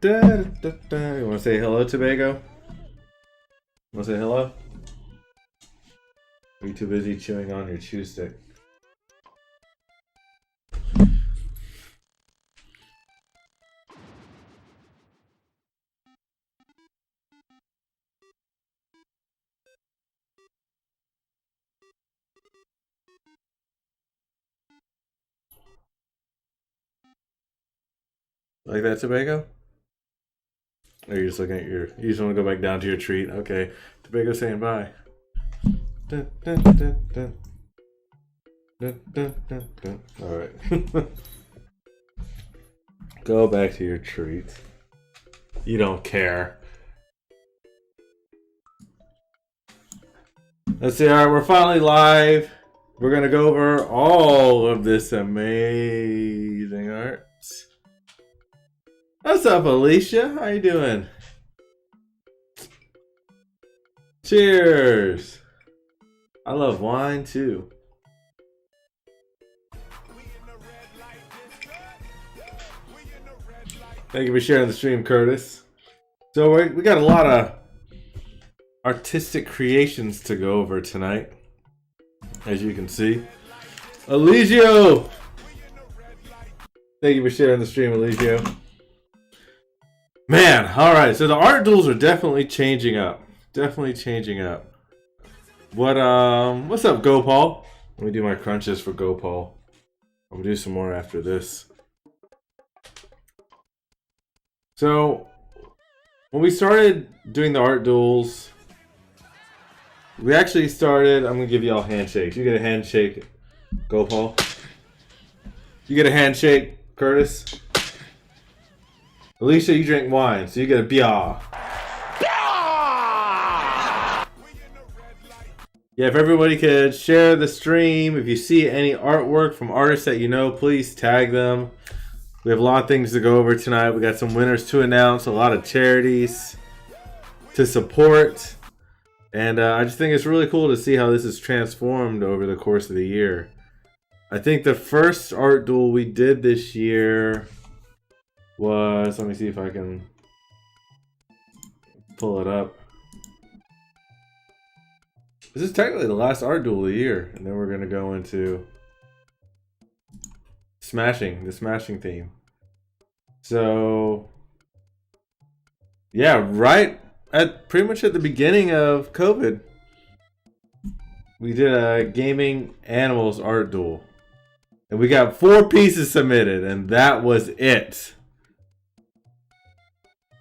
You want to say hello, Tobago? Want to say hello? Are you too busy chewing on your chew stick? Like that, Tobago? Or you're just looking at your... You just want to go back down to your treat? Okay. Tobago's saying bye. Dun, dun, dun, dun. Dun, dun, dun, dun. Alright. Go back to your treat. You don't care. Let's see, alright, we're finally live. We're gonna go over all of this amazing art. What's up, Alicia? How you doing? Cheers! I love wine too. Thank you for sharing the stream, Curtis. So we got a lot of artistic creations to go over tonight, as you can see. Eligio! Thank you for sharing the stream, Eligio. Man, alright, so the art duels are definitely changing up. Definitely changing up. What's up, Gopal? Let me do my crunches for Gopal. I'm gonna do some more after this. So, when we started doing the art duels, we actually started... I'm gonna give y'all handshakes. You get a handshake, Gopal. You get a handshake, Curtis. Alicia, you drink wine, so you get a biah. Yeah, if everybody could share the stream. If you see any artwork from artists that you know, please tag them. We have a lot of things to go over tonight. We got some winners to announce, a lot of charities to support. And I just think it's really cool to see how this is transformed over the course of the year. I think the first art duel we did this year was... Let me see if I can pull it up. This is technically the last art duel of the year. And then we're going to go into... the smashing theme. So yeah, right at pretty much at the beginning of COVID, we did a gaming animals art duel, and we got 4 pieces submitted, and that was it.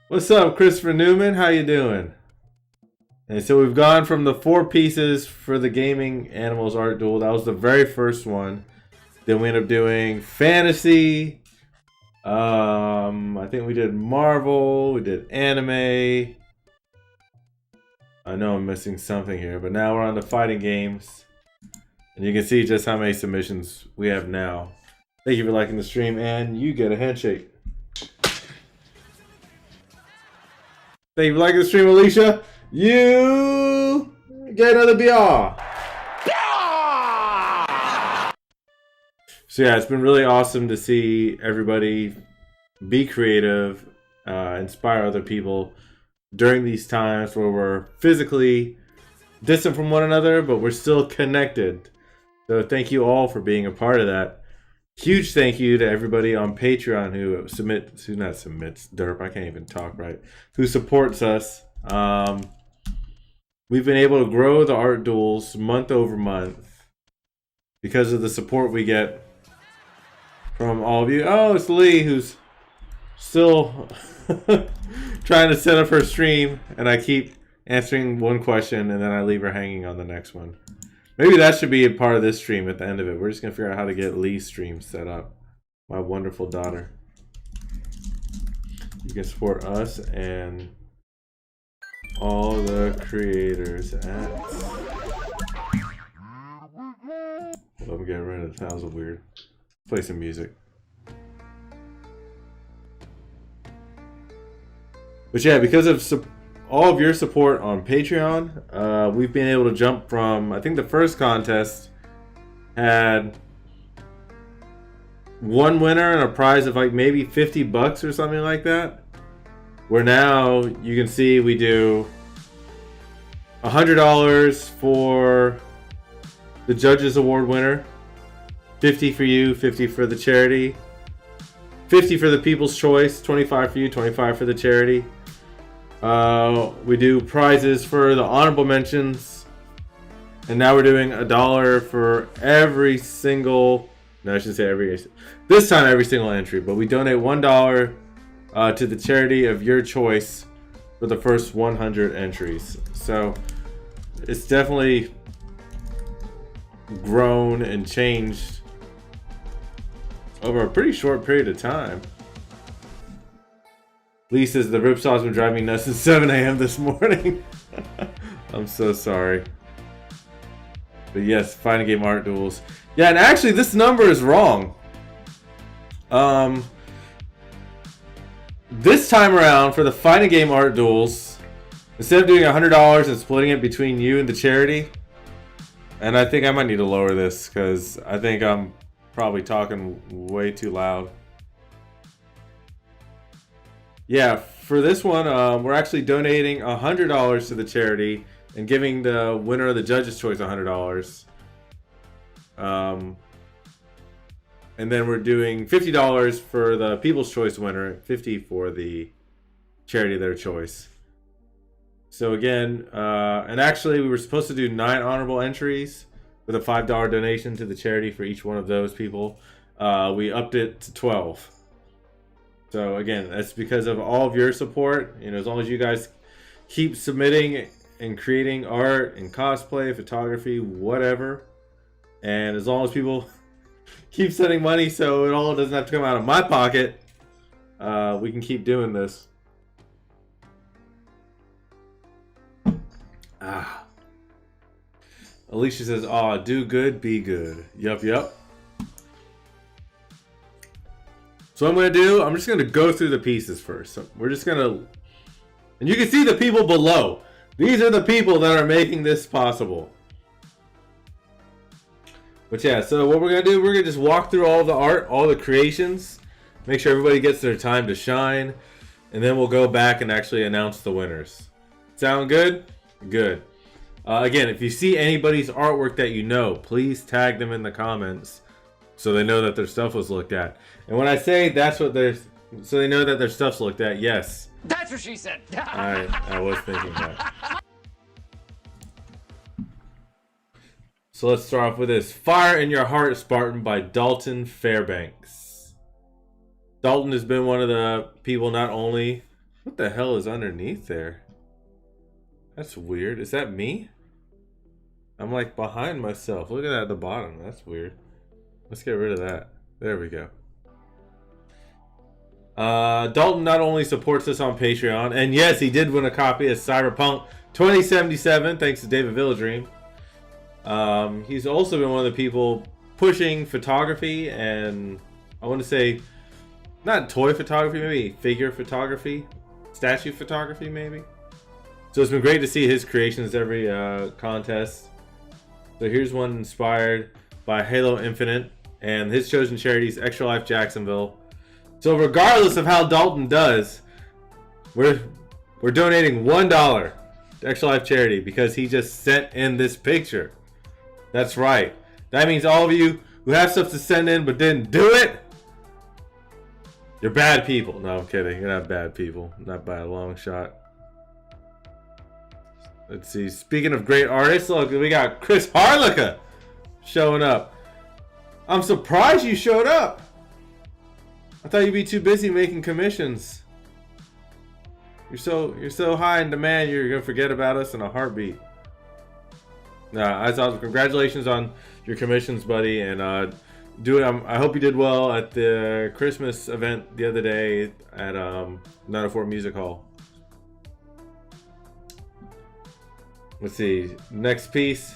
What's up, Christopher Newman? How you doing? And so we've gone from the 4 pieces for the gaming animals art duel. That was the very first one. Then we ended up doing fantasy. I think we did Marvel. We did anime. I know I'm missing something here, but now we're on the fighting games. And you can see just how many submissions we have now. Thank you for liking the stream, and you get a handshake. Thank you for liking the stream, Alicia. You get another BR. So yeah, it's been really awesome to see everybody be creative, inspire other people during these times where we're physically distant from one another, but we're still connected. So thank you all for being a part of that. Huge thank you to everybody on Patreon who derp, I can't even talk right, who supports us. We've been able to grow the art duels month over month because of the support we get from all of you. Oh, it's Lee who's still trying to set up her stream, and I keep answering one question and then I leave her hanging on the next one. Maybe that should be a part of this stream at the end of it. We're just going to figure out how to get Lee's stream set up. My wonderful daughter. You can support us and all the creators at... Let me get rid of it. That was weird. Play some music. But yeah, because of all of your support on Patreon, we've been able to jump from, I think the first contest had one winner and a prize of like maybe $50 or something like that. where now you can see we do $100 for the Judges Award winner, $50 for you, $50 for the charity, $50 for the People's Choice, $25 for you, $25 for the charity. We do prizes for the honorable mentions, and now we're doing $1 for every single. No, I shouldn't say every. This time every single entry, but we donate $1 to the charity of your choice for the first 100 entries. So it's definitely grown and changed over a pretty short period of time. Lee says the Ripsaw's been driving nuts since 7 a.m. this morning. I'm so sorry. But yes, fighting game art duels. Yeah, and actually this number is wrong. This time around for the fighting game art duels, instead of doing $100 and splitting it between you and the charity, and I think I might need to lower this because I think I'm probably talking way too loud. Yeah, for this one, we're actually donating $100 to the charity and giving the winner of the Judge's Choice $100. And then we're doing $50 for the People's Choice winner, $50 for the charity of their choice. So again, and actually we were supposed to do 9 honorable entries with a $5 donation to the charity for each one of those people. We upped it to 12. So again, that's because of all of your support. You know, as long as you guys keep submitting and creating art and cosplay, photography, whatever, and as long as people keep sending money so it all doesn't have to come out of my pocket, we can keep doing this. Alicia says, "Aw, do good, be good." Yup. So what I'm going to do, I'm just going to go through the pieces first. So we're just going to... And you can see the people below. These are the people that are making this possible. But yeah, so what we're going to do, we're going to just walk through all the art, all the creations. Make sure everybody gets their time to shine. And then we'll go back and actually announce the winners. Sound good? Good. Again, if you see anybody's artwork that you know, please tag them in the comments so they know that their stuff was looked at. And when I say that's what they're... So they know that their stuff's looked at, yes. That's what she said. I was thinking that. So let's start off with this. Fire in Your Heart, Spartan by Dalton Fairbanks. Dalton has been one of the people not only... What the hell is underneath there? That's weird. Is that me? I'm like behind myself. Look at that at the bottom. That's weird. Let's get rid of that. There we go. Dalton not only supports us on Patreon, and yes, he did win a copy of Cyberpunk 2077 thanks to David Villadream. He's also been one of the people pushing photography, and I want to say not toy photography, maybe figure photography, statue photography maybe. So it's been great to see his creations every contest. So here's one inspired by Halo Infinite, and his chosen charity is Extra Life Jacksonville. So regardless of how Dalton does, we're donating $1 to Extra Life charity because he just sent in this picture. That's right. That means all of you who have stuff to send in but didn't do it, you're bad people. No, I'm kidding. You're not bad people. Not by a long shot. Let's see. Speaking of great artists, look, we got Chris Harlica showing up. I'm surprised you showed up. I thought you'd be too busy making commissions. You're so high in demand, you're gonna forget about us in a heartbeat. Nah, I thought congratulations on your commissions, buddy, and I hope you did well at the Christmas event the other day at 904 Music Hall. Let's see. Next piece.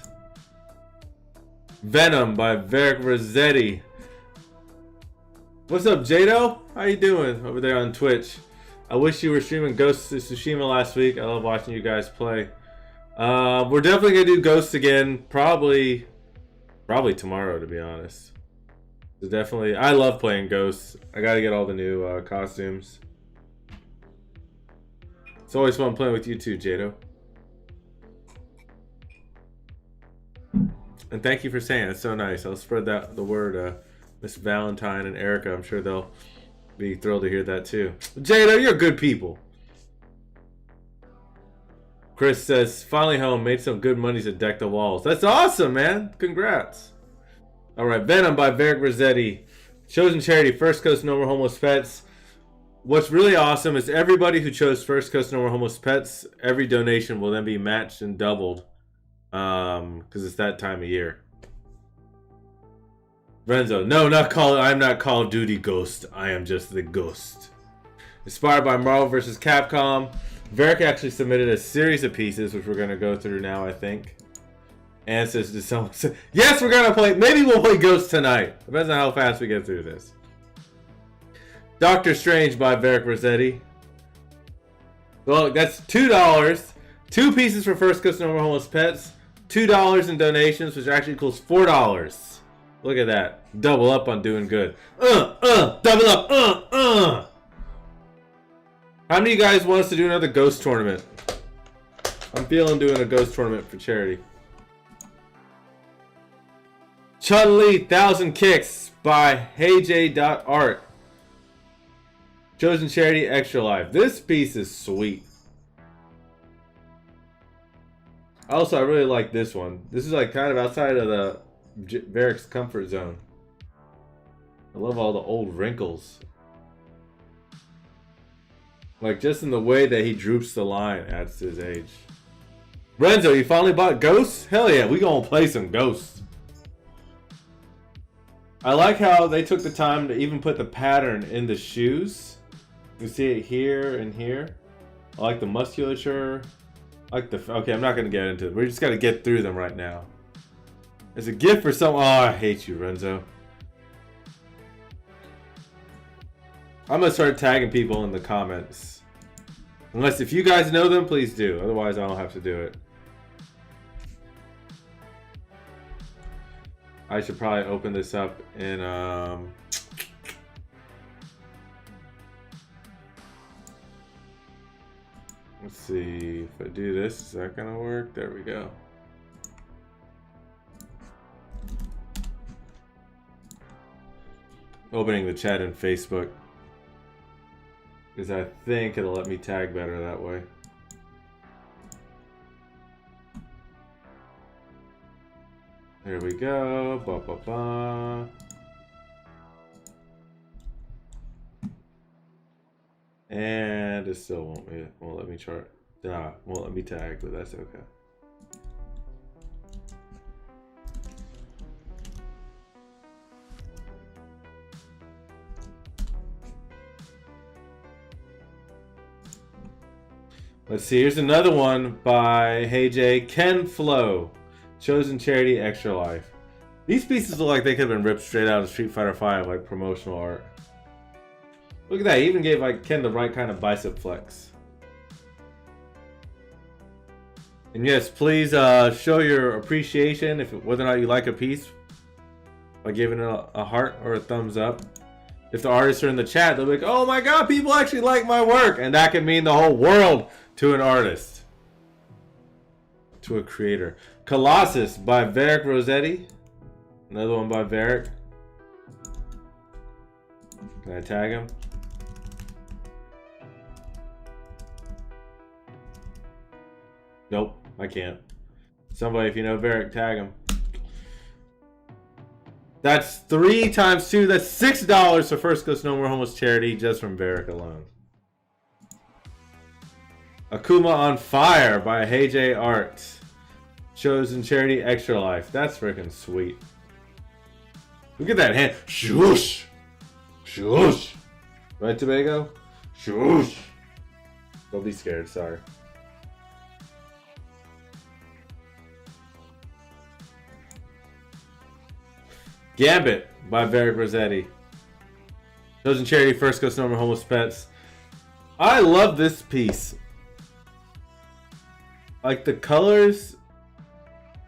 Venom by Varric Rossetti. What's up, Jado? How you doing over there on Twitch? I wish you were streaming Ghost of Tsushima last week. I love watching you guys play. We're definitely gonna do Ghosts again. Probably tomorrow, to be honest. So definitely, I love playing Ghosts. I gotta get all the new costumes. It's always fun playing with you too, Jado. And thank you for saying it. It's so nice. I'll spread the word. Miss Valentine and Erica, I'm sure they'll be thrilled to hear that too. Jado, you're good people. Chris says, finally home, made some good money to deck the walls. That's awesome, man. Congrats. All right, Venom by Varric Rossetti. Chosen charity, First Coast No More Homeless Pets. What's really awesome is everybody who chose First Coast No More Homeless Pets, every donation will then be matched and doubled. Because it's that time of year. Renzo, no, I'm not Call of Duty Ghost. I am just the ghost. Inspired by Marvel vs. Capcom. Varric actually submitted a series of pieces, which we're going to go through now, I think. And says to someone, yes, we're going to play, maybe we'll play Ghost tonight. Depends on how fast we get through this. Doctor Strange by Varric Rossetti. Well, that's $2. 2 pieces for First Coast No More Homeless Pets. $2 in donations, which actually equals $4. Look at that. Double up on doing good. Double up. How many of you guys want us to do another Ghost tournament? I'm feeling doing a Ghost tournament for charity. Chun-Li 1000 Kicks by HeyJ.Art. Chosen charity Extra Life. This piece is sweet. Also, I really like this one. This is like kind of outside of the Varric's comfort zone. I love all the old wrinkles. Like just in the way that he droops the line adds to his age. Renzo, you finally bought Ghosts? Hell yeah, we gonna play some Ghosts. I like how they took the time to even put the pattern in the shoes. You see it here and here. I like the musculature. I like the... Okay, I'm not gonna get into it. We just gotta get through them right now. As a gift for some... Oh, I hate you, Renzo. I'm gonna start tagging people in the comments. Unless if you guys know them, please do. Otherwise, I don't have to do it. I should probably open this up in let's see if I do this. Is that gonna work? There we go. Opening the chat in Facebook. Because I think it'll let me tag better that way. There we go. Ba, ba, ba. And it still won't let me chart. Nah, won't let me tag, but that's okay. Let's see, here's another one by HeyJ, Ken Flo. Chosen charity, Extra Life. These pieces look like they could have been ripped straight out of Street Fighter V, like promotional art. Look at that, he even gave like Ken the right kind of bicep flex. And yes, please show your appreciation whether or not you like a piece by giving it a heart or a thumbs up. If the artists are in the chat, they'll be like, oh my god, people actually like my work. And that can mean the whole world to an artist. To a creator. Colossus by Varric Rossetti. Another one by Varric. Can I tag him? Nope, I can't. Somebody, if you know Varric, tag him. That's 3 times 2. That's $6 for First Coast No More Homeless charity just from Varric alone. Akuma on Fire by HeyJ Art. Chosen charity Extra Life. That's freaking sweet. Look at that hand. Shoosh. Shoosh. Right, Tobago? Shoosh. Don't be scared. Sorry. Gambit by Varric Rossetti. Chosen charity First Coast No More Homeless Pets. I love this piece. Like the colors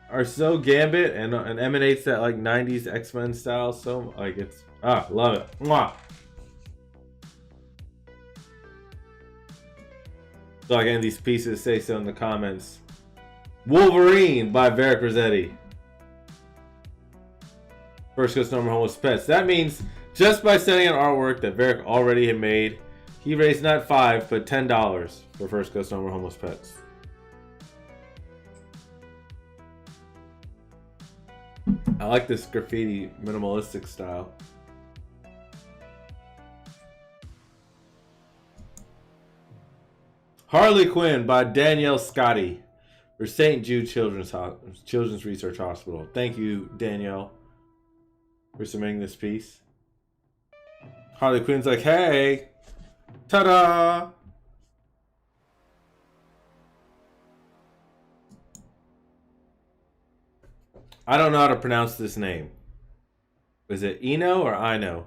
are so Gambit and emanates that like 90s X-Men style. So like it's love it. Mwah. So like any of these pieces, say so in the comments. Wolverine by Varric Rossetti. First Ghost Number Homeless Pets. That means just by sending an artwork that Varric already had made, he raised not $5 but $10 for First Ghost Number Homeless Pets. I like this graffiti minimalistic style. Harley Quinn by Danielle Scotti for St. Jude Children's Research Hospital. Thank you, Danielle, for submitting this piece. Harley Quinn's like, hey, ta-da! I don't know how to pronounce this name. Is it Eno or Ino?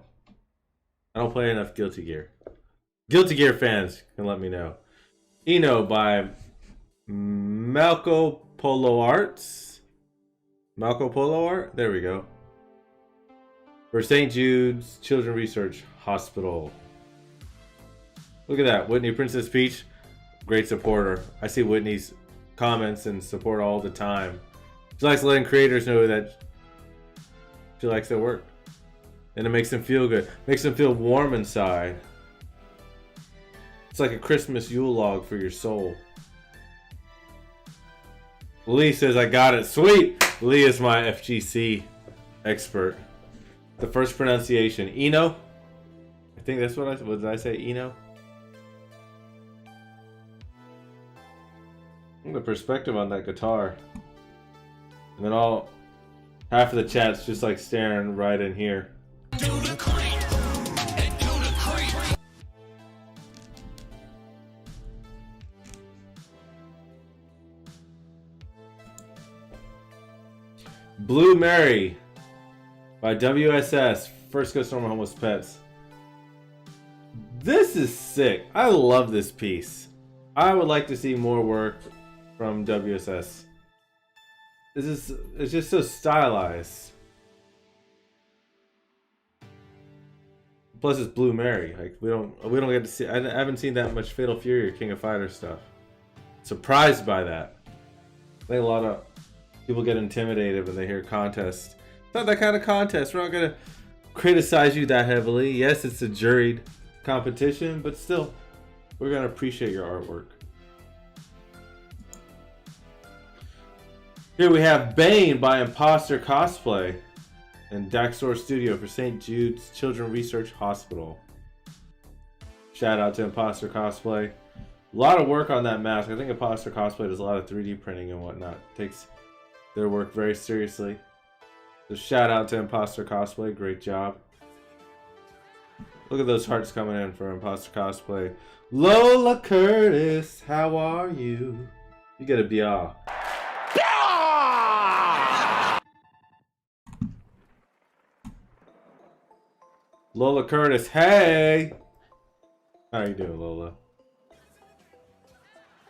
I don't play enough Guilty Gear. Guilty Gear fans can let me know. Eno by Malco Polo Arts. Malco Polo Art? There we go. For St. Jude's Children's Research Hospital. Look at that. Whitney Princess Peach. Great supporter. I see Whitney's comments and support all the time. She likes letting creators know that she likes their work. And it makes them feel good. Makes them feel warm inside. It's like a Christmas Yule log for your soul. Lee says, I got it. Sweet! Lee is my FGC expert. The first pronunciation. Eno? I think that's what did I say? Eno? The perspective on that guitar. And then half of the chat's just like staring right in here. Blue Mary by WSS, First Ghost Normal Homeless Pets. This is sick. I love this piece. I would like to see more work from WSS. It's just so stylized. Plus it's Blue Mary. Like we don't get to see. I haven't seen that much Fatal Fury or King of Fighters stuff. Surprised by that. I think a lot of people get intimidated when they hear contest. It's not that kind of contest. We're not gonna criticize you that heavily. Yes, it's a juried competition, but still, we're gonna appreciate your artwork. Here we have Bane by Imposter Cosplay and Daxor Studio for St. Jude's Children's Research Hospital. Shout out to Imposter Cosplay. A lot of work on that mask. I think Imposter Cosplay does a lot of 3D printing and whatnot. Takes their work very seriously. So shout out to Imposter Cosplay. Great job. Look at those hearts coming in for Imposter Cosplay. Lola Curtis, how are you? You gotta be all. Lola Curtis, hey! How you doing, Lola?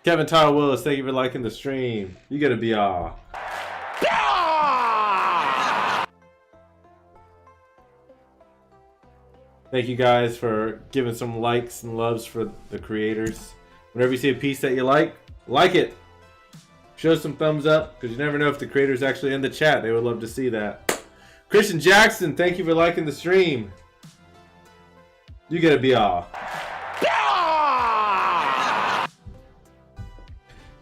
Kevin Tyler Willis, thank you for liking the stream. You gotta be all. Thank you guys for giving some likes and loves for the creators. Whenever you see a piece that you like it. Show some thumbs up, because you never know if the creator's actually in the chat. They would love to see that. Christian Jackson, thank you for liking the stream. You gotta be all.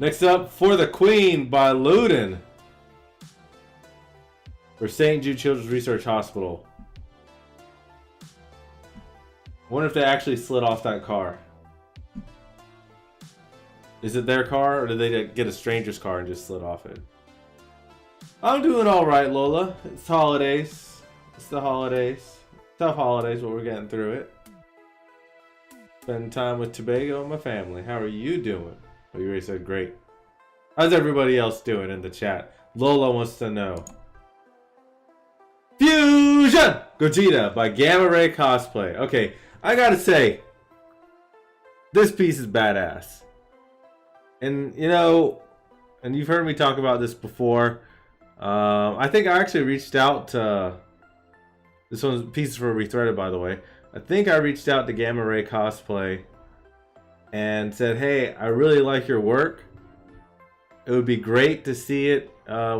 Next up, For the Queen by Luden for St. Jude Children's Research Hospital. I wonder if they actually slid off that car. Is it their car, or did they get a stranger's car and just slid off it? I'm doing alright, Lola. It's holidays. It's the holidays. Tough holidays, but we're getting through it. Spending time with Tobago and my family. How are you doing? Oh, you already said great. How's everybody else doing in the chat? Lola wants to know. Fusion Gogeta by Gamma Ray Cosplay. Okay, I gotta say, this piece is badass. And you know, and you've heard me talk about this before. I think I actually reached out to, this one's pieces for Rethreaded, by the way. I think I reached out to Gamma Ray Cosplay and said, hey, I really like your work. It would be great to see it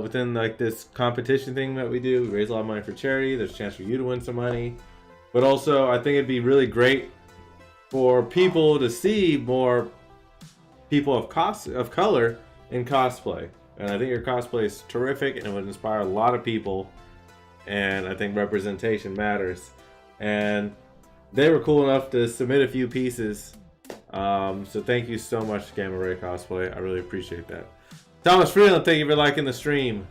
within like this competition thing that we do. We raise a lot of money for charity. There's a chance for you to win some money. But also, I think it'd be really great for people to see more people of color in cosplay. And I think your cosplay is terrific and it would inspire a lot of people. And I think representation matters. And they were cool enough to submit a few pieces. So thank you so much, Gamma Ray Cosplay. I really appreciate that. Thomas Freeland, thank you for liking the stream.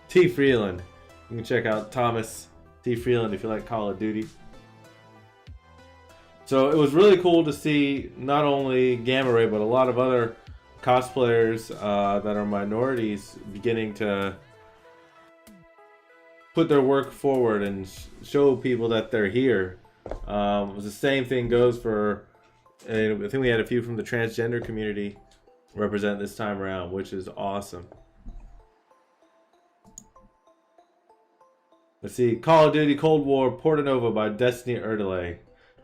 T Freeland. You can check out Thomas T Freeland if you like Call of Duty. So it was really cool to see not only Gamma Ray, but a lot of other cosplayers that are minorities beginning to put their work forward and show people that they're here. The same thing goes for, I think we had a few from the transgender community represent this time around, which is awesome. Let's see, Call of Duty Cold War Portanova by Destiny Erdelay.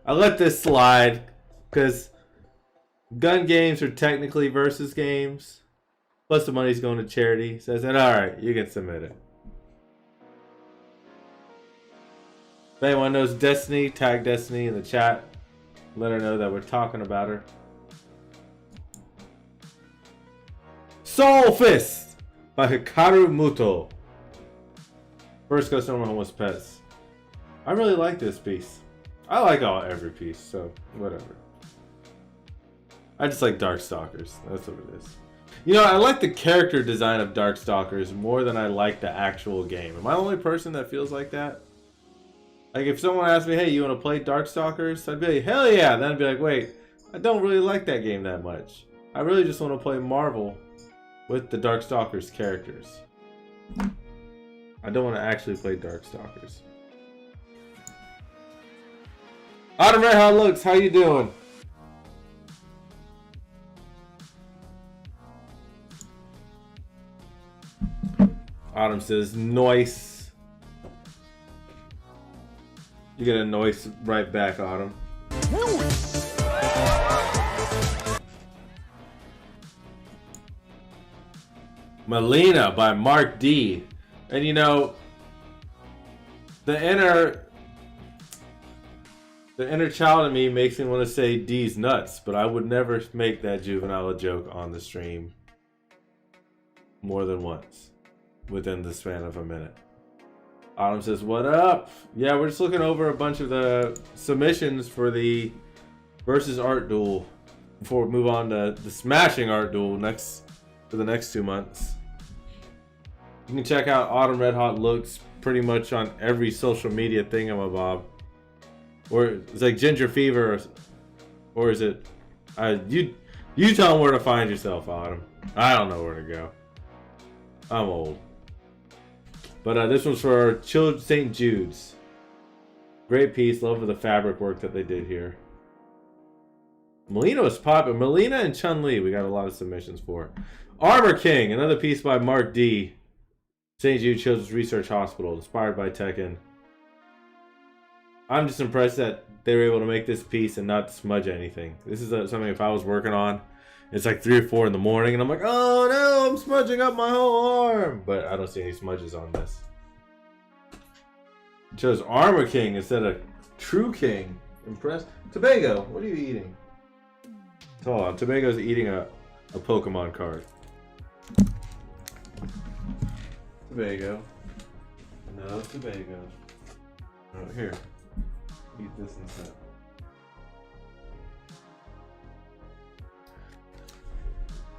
I let this slide because gun games are technically versus games. Plus the money's going to charity. So I said, alright, you can submit it. If anyone knows Destiny, tag Destiny in the chat. Let her know that we're talking about her. Soul Fist by Hikaru Muto. First customer homeless pets. I really like this piece. I like every piece, so whatever. I just like Darkstalkers. That's what it is. You know, I like the character design of Darkstalkers more than I like the actual game. Am I the only person that feels like that? Like if someone asked me, hey, you want to play Darkstalkers? I'd be like, hell yeah. Then I'd be like, wait, I don't really like that game that much. I really just want to play Marvel with the Darkstalkers characters. I don't want to actually play Darkstalkers. Autumn Red Hot Looks, how you doing? Autumn says, noise. You get a noise right back, Autumn. Melina by Mark D. And you know, the inner child in me makes me want to say D's nuts, but I would never make that juvenile joke on the stream more than once within the span of a minute. Autumn says, what up? Yeah, we're just looking over a bunch of the submissions for the versus art duel before we move on to the smashing art duel for the next 2 months. You can check out Autumn Red Hot Looks pretty much on every social media thingamabob. Or it's like Ginger Fever, or is it? You tell them where to find yourself, Autumn. I don't know where to go. I'm old. But this one's for St. Jude's. Great piece. Love for the fabric work that they did here. Melina was popular. Melina and Chun-Li, we got a lot of submissions for. Armor King, another piece by Mark D. St. Jude Children's Research Hospital, inspired by Tekken. I'm just impressed that they were able to make this piece and not smudge anything. This is something if I was working on, it's like 3 or 4 in the morning and I'm like, oh no, I'm smudging up my whole arm. But I don't see any smudges on this. It chose Armor King instead of True King. Impressed. Tobago, what are you eating? Hold on, Tobago's eating a Pokemon card. Tobago. No Tobago. Oh, here. Eat this instead.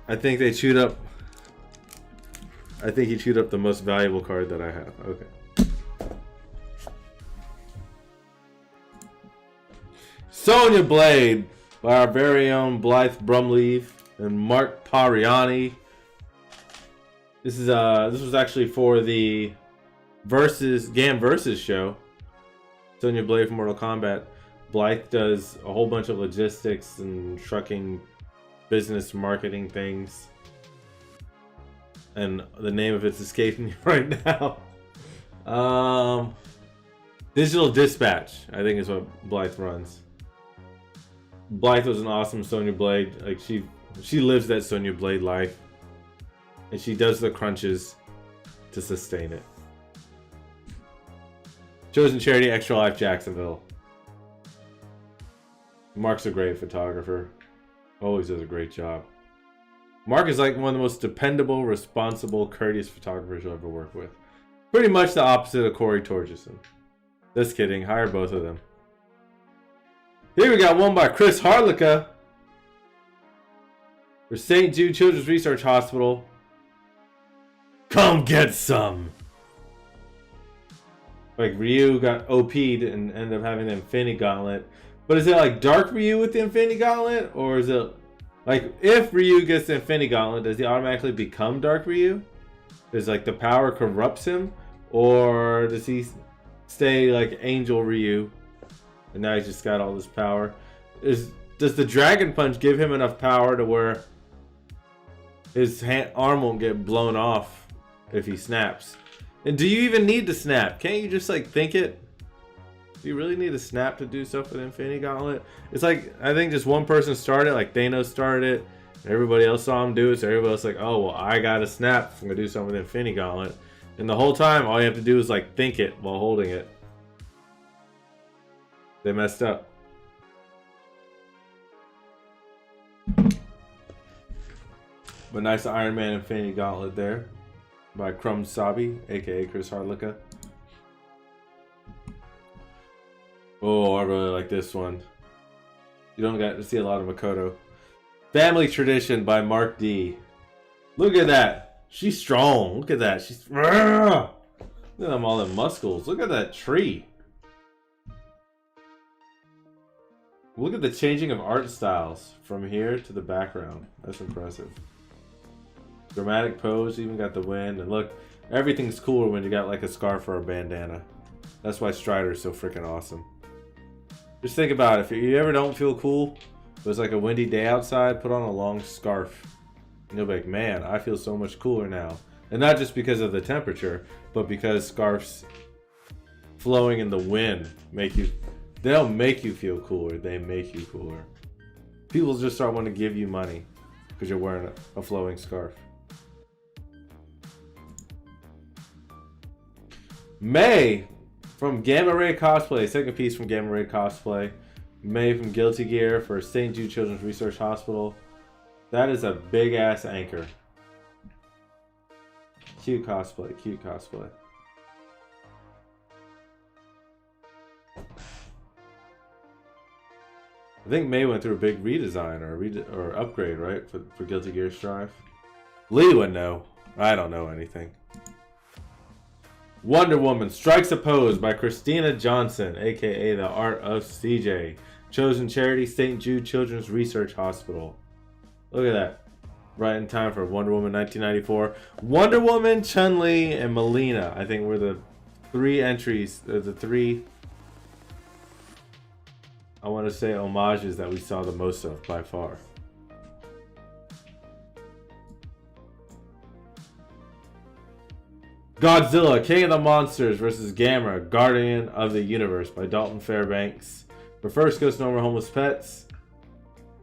I think they chewed up. I think he chewed up the most valuable card that I have. Okay. Sonya Blade by our very own Blythe Brumleve and Mark Pariani. This was actually for the GAM Versus show. Sonya Blade from Mortal Kombat. Blythe does a whole bunch of logistics and trucking business marketing things. And the name of it's escaping me right now. Digital Dispatch, I think is what Blythe runs. Blythe was an awesome Sonya Blade. Like she lives that Sonya Blade life. And she does the crunches to sustain it. Chosen charity, Extra Life Jacksonville. Mark's a great photographer. Always does a great job. Mark is like one of the most dependable, responsible, courteous photographers you'll ever work with. Pretty much the opposite of Corey Torgerson. Just kidding. Hire both of them. Here we got one by Chris Harlicka for St. Jude Children's Research Hospital. Come get some! Like Ryu got OP'd and ended up having the Infinity Gauntlet. But is it like Dark Ryu with the Infinity Gauntlet? Or is it like if Ryu gets the Infinity Gauntlet, does he automatically become Dark Ryu? Does like the power corrupts him? Or does he stay like Angel Ryu? And now he's just got all this power. Does the Dragon Punch give him enough power to where his arm won't get blown off if he snaps? And do you even need to snap? Can't you just like think it? Do you really need to snap to do stuff with Infinity Gauntlet? It's like, I think just one person started, like Thanos started it. And everybody else saw him do it, so everybody else like, oh, well, I gotta snap if I'm gonna do something with Infinity Gauntlet. And the whole time, all you have to do is like think it while holding it. They messed up. But nice Iron Man Infinity Gauntlet there by Crumb Sabi, aka Chris Harlicka. Oh, I really like this one. You don't get to see a lot of Makoto. Family Tradition by Mark D. Look at that. She's strong. Look at that. She's... Look at them all them muscles. Look at that tree. Look at the changing of art styles from here to the background. That's impressive. Dramatic pose, even got the wind. And look, everything's cooler when you got like a scarf or a bandana. That's why Strider's so freaking awesome. Just think about it. If you ever don't feel cool, but it's like a windy day outside, put on a long scarf. And you'll be like, man, I feel so much cooler now. And not just because of the temperature, but because scarves flowing in the wind make you... They don't make you feel cooler, they make you cooler. People just start wanting to give you money because you're wearing a flowing scarf. May from Gamma Ray Cosplay, second piece from Gamma Ray Cosplay. May from Guilty Gear for St. Jude Children's Research Hospital. That is a big ass anchor. Cute cosplay, cute cosplay. I think May went through a big redesign or upgrade, right? For Guilty Gear Strive. Lee would know. I don't know anything. Wonder Woman Strikes a Pose by Christina Johnson, aka The Art of CJ. Chosen charity, St. Jude Children's Research Hospital. Look at that. Right in time for Wonder Woman 1994. Wonder Woman, Chun-Li, and Melina, I think were the three entries, the three... I want to say homages that we saw the most of by far. Godzilla, King of the Monsters vs. Gamera, Guardian of the Universe by Dalton Fairbanks. For First Coast No More Homeless Pets.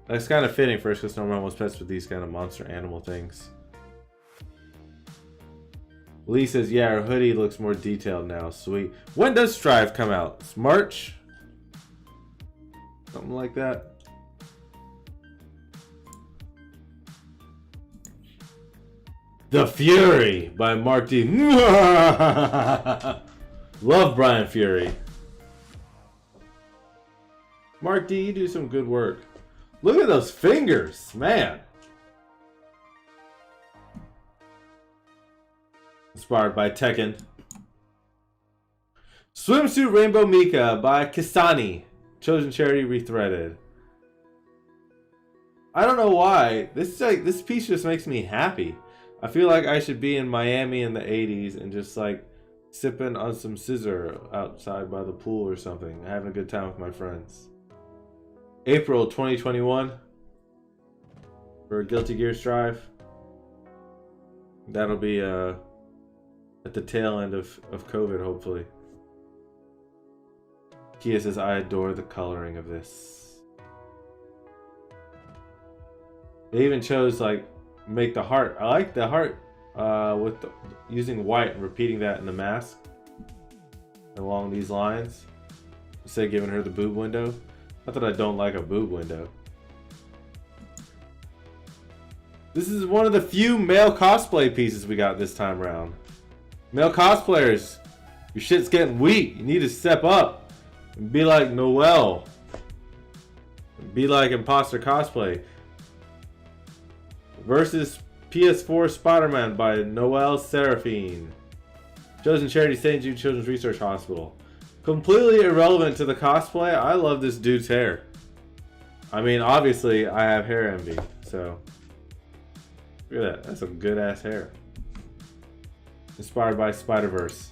That's kind of fitting, First Coast No More Homeless Pets, with these kind of monster animal things. Lee says, yeah, her hoodie looks more detailed now. Sweet. When does Strive come out? It's March? Something like that. The Fury by Mark D. Love Brian Fury. Mark D, you do some good work. Look at those fingers, man. Inspired by Tekken. Swimsuit Rainbow Mika by Kisani. Chosen charity, Rethreaded. I don't know why. This piece just makes me happy. I feel like I should be in Miami in the 80s and just like sipping on some scissor outside by the pool or something, having a good time with my friends. April 2021 for Guilty Gear Strive. That'll be at the tail end of COVID, hopefully. Kia says, I adore the coloring of this. They even chose like make the heart. I like the heart with using white and repeating that in the mask along these lines instead of giving her the boob window. Not that I don't like a boob window. This is one of the few male cosplay pieces we got this time around. Male cosplayers, your shit's getting weak. You need to step up and be like Noelle. Be like Imposter Cosplay. Versus PS4 Spider-Man by Noelle Seraphine. Chosen charity St. Jude Children's Research Hospital. Completely irrelevant to the cosplay. I love this dude's hair. I mean, obviously, I have hair envy, so. Look at that. That's some good ass hair. Inspired by Spider-Verse.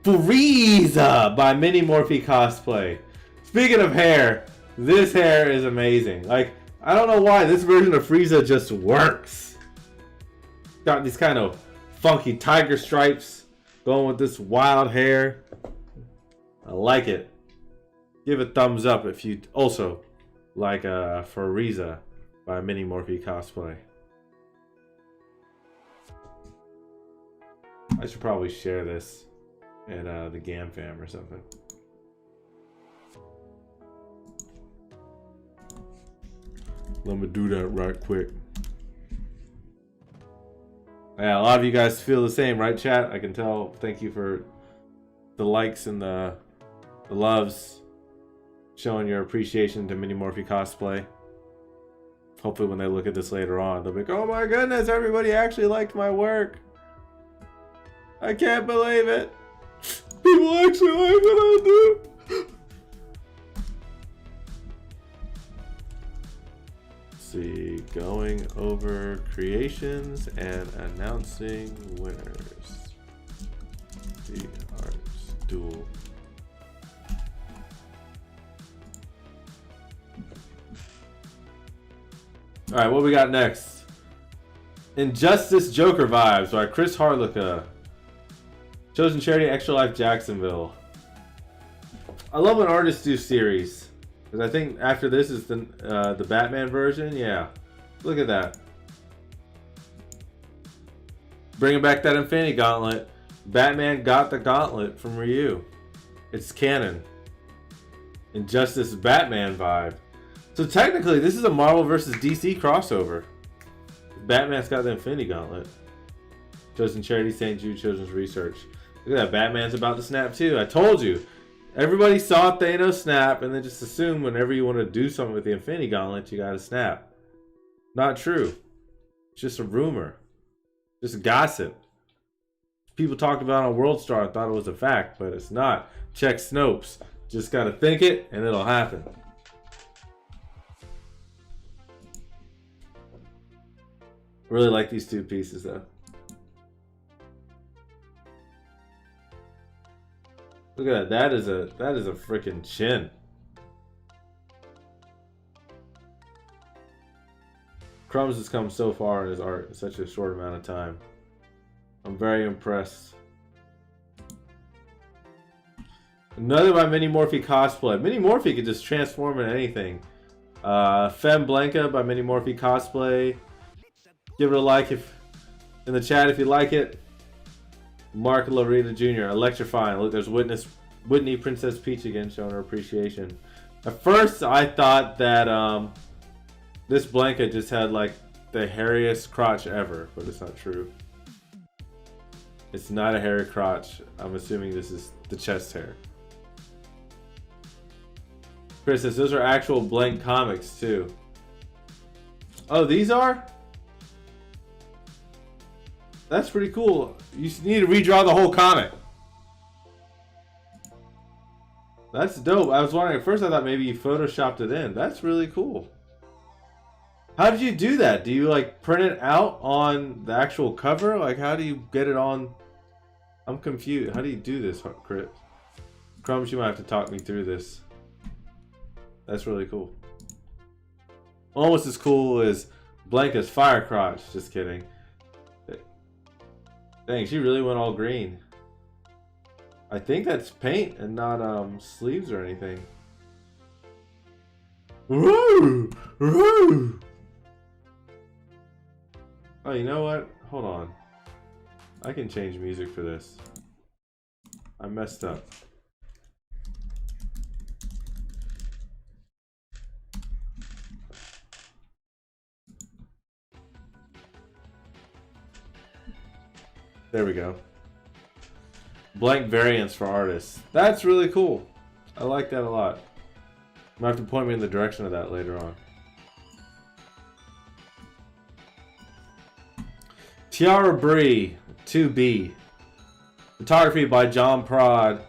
Frieza by Mini Morphe Cosplay. Speaking of hair, this hair is amazing. Like, I don't know why this version of Frieza just works. Got these kind of funky tiger stripes going with this wild hair. I like it. Give a thumbs up if you also like Frieza by Mini Morphe Cosplay. I should probably share this in the Gam Fam or something. Let me do that right quick. Yeah, a lot of you guys feel the same, right, chat? I can tell. Thank you for the likes and the loves, showing your appreciation to Mini Morphe Cosplay. Hopefully when they look at this later on, they'll be like, oh my goodness, everybody actually liked my work. I can't believe it. People actually like what I do. See, going over creations and announcing winners. The Art Duel. All right, what we got next? Injustice Joker Vibes by Chris Harlicka. Chosen charity Extra Life Jacksonville. I love when artists do series. Because I think after this is the Batman version. Yeah. Look at that. Bringing back that Infinity Gauntlet. Batman got the gauntlet from Ryu. It's canon. Injustice Batman vibe. So technically, this is a Marvel vs. DC crossover. Batman's got the Infinity Gauntlet. Chosen charity St. Jude Children's Research. Look at that, Batman's about to snap too. I told you. Everybody saw Thanos snap and then just assume whenever you want to do something with the Infinity Gauntlet, you gotta snap. Not true. It's just a rumor. Just gossip. People talked about it on World Star and thought it was a fact, but it's not. Check Snopes. Just gotta think it and it'll happen. Really like these two pieces though. Look at that. That is a freaking chin. Crumbs has come so far in his art in such a short amount of time. I'm very impressed. Another by Mini Morphe Cosplay. Mini Morphe could just transform into anything. Femme Blanca by Mini Morphe Cosplay. Give it a like if in the chat if you like it. Mark Larita Jr. Electrifying. Look, there's Whitney Princess Peach again showing her appreciation. At first, I thought that this Blanca just had like the hairiest crotch ever, but it's not true. It's not a hairy crotch. I'm assuming this is the chest hair. Chris says those are actual blank comics too. Oh, these are? That's pretty cool. You need to redraw the whole comic. That's dope. I was wondering at first, I thought maybe you photoshopped it in. That's really cool. How did you do that? Do you like print it out on the actual cover? Like how do you get it on? I'm confused. How do you do this, Chris? Crumbs, you might have to talk me through this. That's really cool. Almost as cool as Blanca's fire crotch. Just kidding. Dang, she really went all green. I think that's paint and not sleeves or anything. Woo! Woo! you know what? Hold on. I can change music for this. I messed up. There we go. Blank variants for artists. That's really cool. I like that a lot. You might have to point me in the direction of that later on. Tiara Bree, 2B. Photography by John Prod.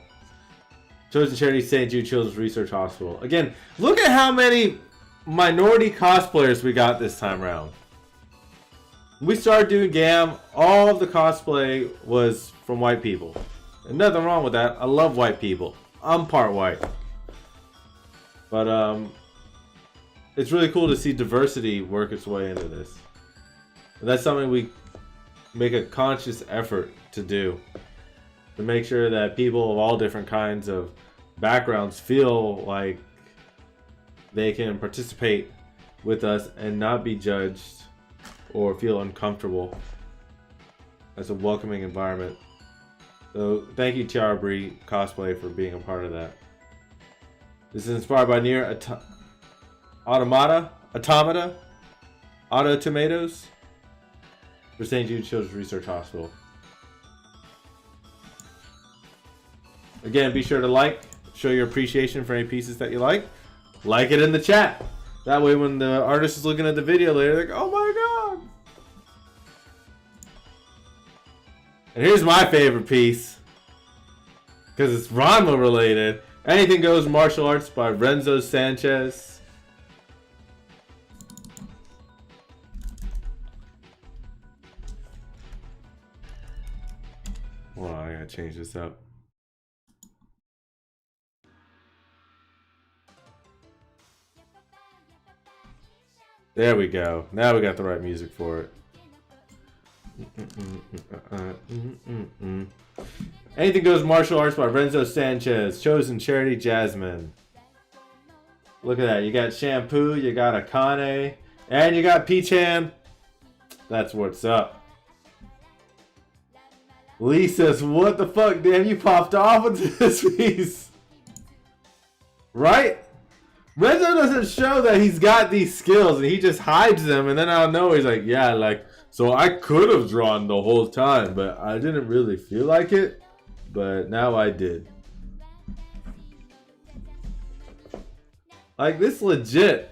Chosen charity St. Jude Children's Research Hospital. Again, look at how many minority cosplayers we got this time around. When we started doing GAM, all of the cosplay was from white people. And nothing wrong with that. I love white people. I'm part white. But it's really cool to see diversity work its way into this. And that's something we make a conscious effort to do. To make sure that people of all different kinds of backgrounds feel like they can participate with us and not be judged or feel uncomfortable. That's a welcoming environment. So thank you, Tiara Bree Cosplay, for being a part of that. This is inspired by Nier Automata Auto Tomatoes for St. Jude Children's Research Hospital. Again, be sure to like, show your appreciation for any pieces that you like. Like it in the chat. That way when the artist is looking at the video later, they're like, oh my god! And here's my favorite piece. Because it's Ranma related. Anything Goes Martial Arts by Renzo Sanchez. Hold on, I gotta change this up. There we go. Now we got the right music for it. Anything Goes Martial Arts by Renzo Sanchez. Chosen Charity Jasmine. Look at that. You got Shampoo, you got Akane, and you got Peachan. That's what's up. Lee says, what the fuck, damn, you popped off with this piece. Right? Renzo doesn't show that he's got these skills and he just hides them, and then out of nowhere he's like, yeah, like, so I could have drawn the whole time, but I didn't really feel like it, but now I did. Like, this legit.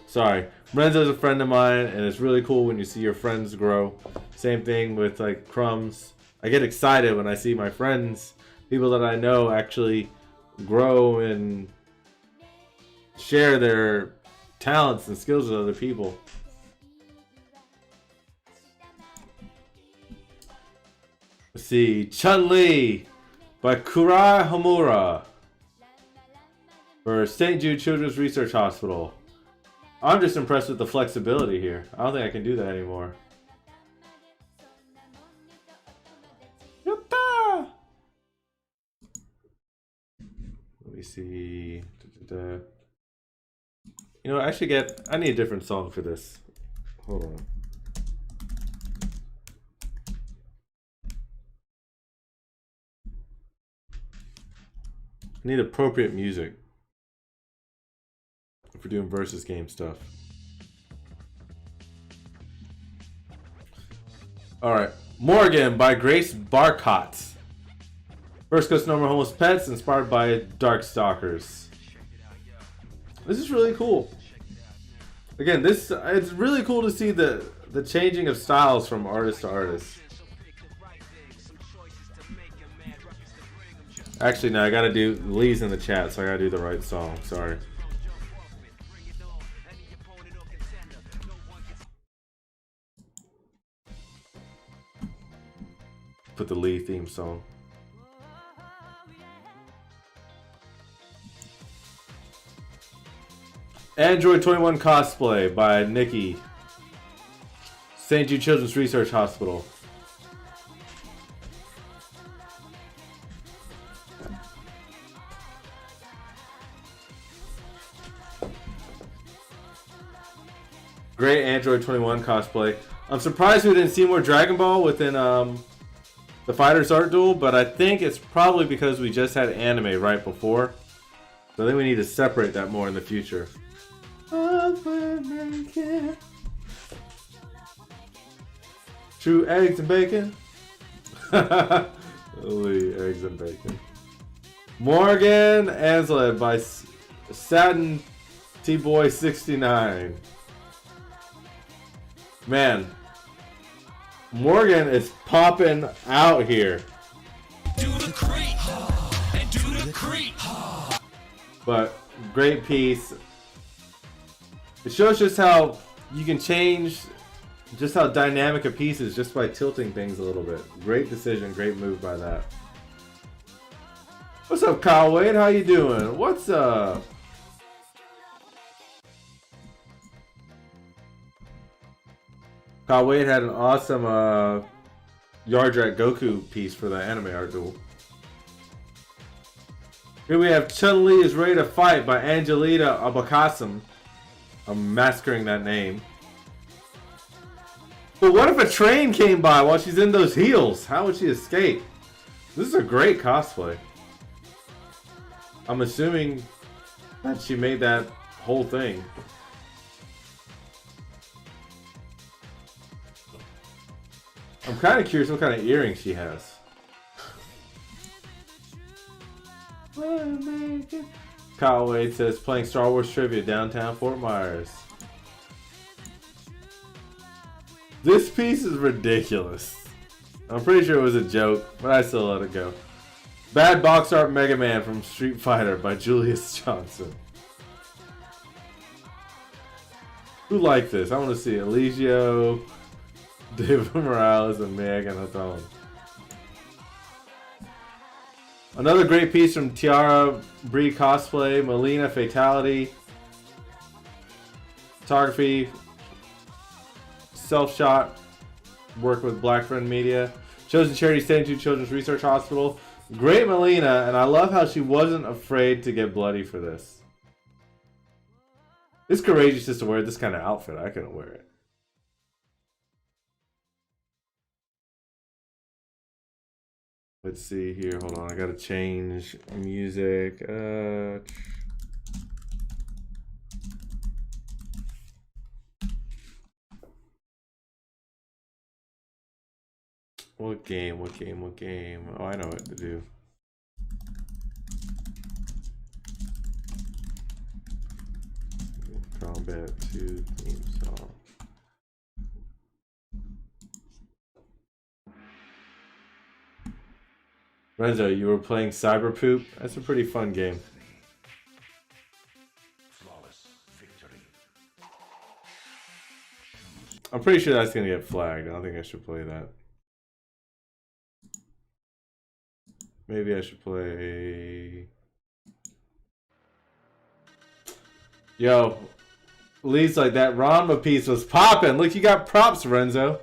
Sorry. Renzo's a friend of mine, and it's really cool when you see your friends grow. Same thing with, like, Crumbs. I get excited when I see my friends, people that I know, actually grow and share their talents and skills with other people. Let's see, Chun-Li by Kurai Homura for St. Jude Children's Research Hospital. I'm just impressed with the flexibility here. I don't think I can do that anymore. Yatta! Let me see. You know, I need a different song for this. Hold on. I need appropriate music if we're doing versus game stuff. Alright. Morgan by Grace Barcott. First Coast Normal Homeless Pets, inspired by Darkstalkers. This is really cool. Again, it's really cool to see the changing of styles from artist to artist. Actually, no, I gotta do Lee's in the chat, so I gotta do the right song. Sorry. Put the Lee theme song. Android 21 Cosplay by Nikki. St. Jude Children's Research Hospital. Great Android 21 cosplay. I'm surprised we didn't see more Dragon Ball within the Fighters Art Duel, but I think it's probably because we just had anime right before. So I think we need to separate that more in the future. True eggs and bacon. Holy eggs and bacon. Morgan Ansled by Satin T-Boy 69. Man, Morgan is popping out here. Do the creep and do the creep. But great piece. It shows just how you can change just how dynamic a piece is just by tilting things a little bit. Great decision, great move by that. What's up, Kyle Wade? How you doing? What's up? Kyle Wade had an awesome Yardrat Goku piece for the anime art duel. Here we have Chun-Li is ready to fight by Angelita Abakasem. I'm massacring that name. But what if a train came by while she's in those heels? How would she escape? This is a great cosplay. I'm assuming that she made that whole thing. I'm kind of curious what kind of earrings she has. Kyle Wade says playing Star Wars trivia downtown Fort Myers. This piece is ridiculous. I'm pretty sure it was a joke, but I still let it go. Bad Box Art Mega Man from Street Fighter by Julius Johnson. Who liked this? I want to see Eligio, David Morales, and Megan Hatton. Another great piece from Tiara Bree Cosplay, Melina Fatality, photography, self-shot, work with Black Friend Media, chosen charity St. Jude Children's Research Hospital. Great Melina, and I love how she wasn't afraid to get bloody for this. It's courageous just to wear this kind of outfit. I couldn't wear it. Let's see here. Hold on. I gotta change music. What game? What game? What game? Oh, I know what to do. Combat 2 theme song. Renzo, you were playing Cyberpoop? That's a pretty fun game. Flawless victory. I'm pretty sure that's gonna get flagged. I don't think I should play that. Maybe I should play... Yo, Lee's like, that Ranma piece was popping. Look, you got props, Renzo.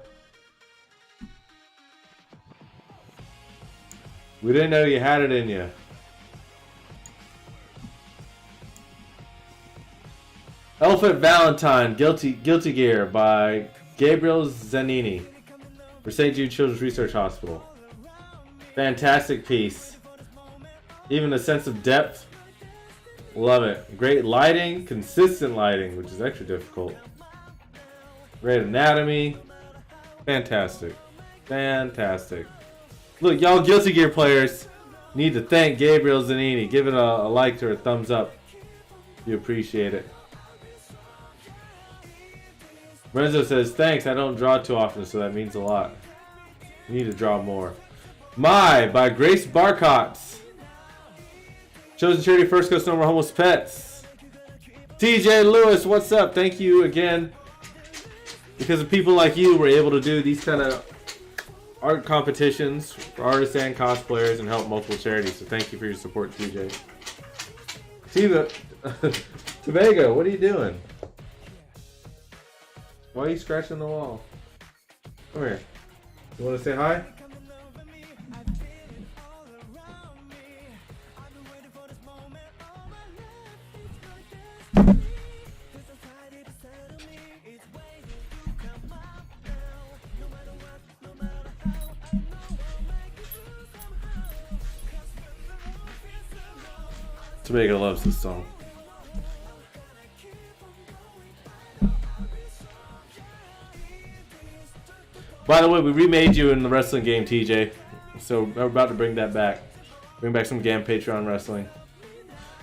We didn't know you had it in you. Elephant Valentine, Guilty Gear by Gabriel Zanini for St. Jude Children's Research Hospital. Fantastic piece. Even a sense of depth. Love it. Great lighting, consistent lighting, which is extra difficult. Great anatomy. Fantastic. Fantastic. Look, y'all Guilty Gear players need to thank Gabriel Zanini. Give it a like or a thumbs up. You appreciate it. Renzo says, thanks, I don't draw too often, so that means a lot. You need to draw more. My by Grace Barcotts. Chosen charity First Coast No More Homeless Pets. TJ Lewis, what's up? Thank you again. Because of people like you, we're able to do these kind of art competitions for artists and cosplayers and help multiple charities. So thank you for your support, TJ. Tobago, what are you doing? Why are you scratching the wall? Come here. You want to say hi? Tobago loves this song. By the way, we remade you in the wrestling game, TJ. So we're about to bring that back. Bring back some GAM Patreon wrestling.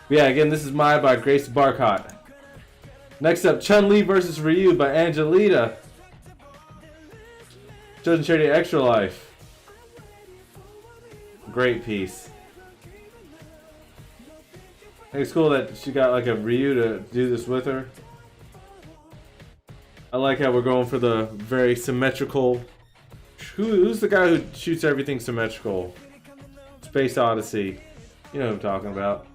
But yeah, again, this is Maya by Grace Barcott. Next up, Chun-Li versus Ryu by Angelita. Chosen Charity Extra Life. Great piece. I think it's cool that she got like a Ryu to do this with her. I like how we're going for the very symmetrical. Who's the guy who shoots everything symmetrical? Space Odyssey. You know who I'm talking about.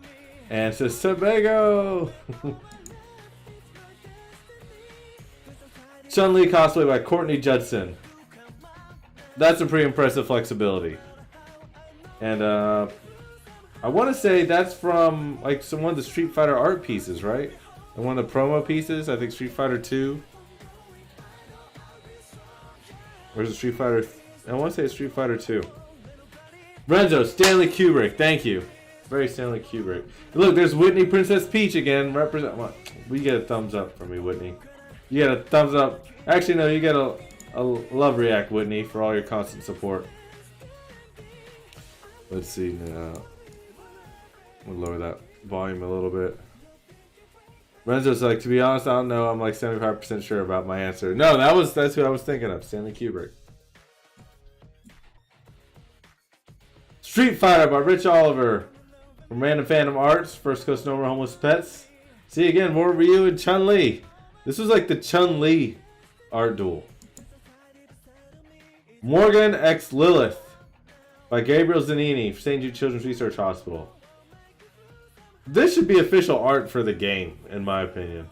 And it says Tobago! Chun-Li cosplay by Courtney Judson. That's a pretty impressive flexibility. And I want to say that's from like one of the Street Fighter art pieces, right? And one of the promo pieces, I think Street Fighter 2. Where's the Street Fighter? I want to say it's Street Fighter 2. Renzo, Stanley Kubrick, thank you. Very Stanley Kubrick. Look, there's Whitney Princess Peach again. Represent. What? We get a thumbs up from me, Whitney. You get a thumbs up. Actually, no, you get a love react, Whitney, for all your constant support. Let's see now. We'll lower that volume a little bit. Renzo's like, to be honest, I don't know. I'm like 75% sure about my answer. No, that's who I was thinking of. Stanley Kubrick. Street Fighter by Rich Oliver. From Random Phantom Arts. First Coast No More Homeless Pets. See again, more Ryu and Chun-Li. This was like the Chun-Li art duel. Morgan X Lilith by Gabriel Zanini for St. Jude Children's Research Hospital. This should be official art for the game, in my opinion.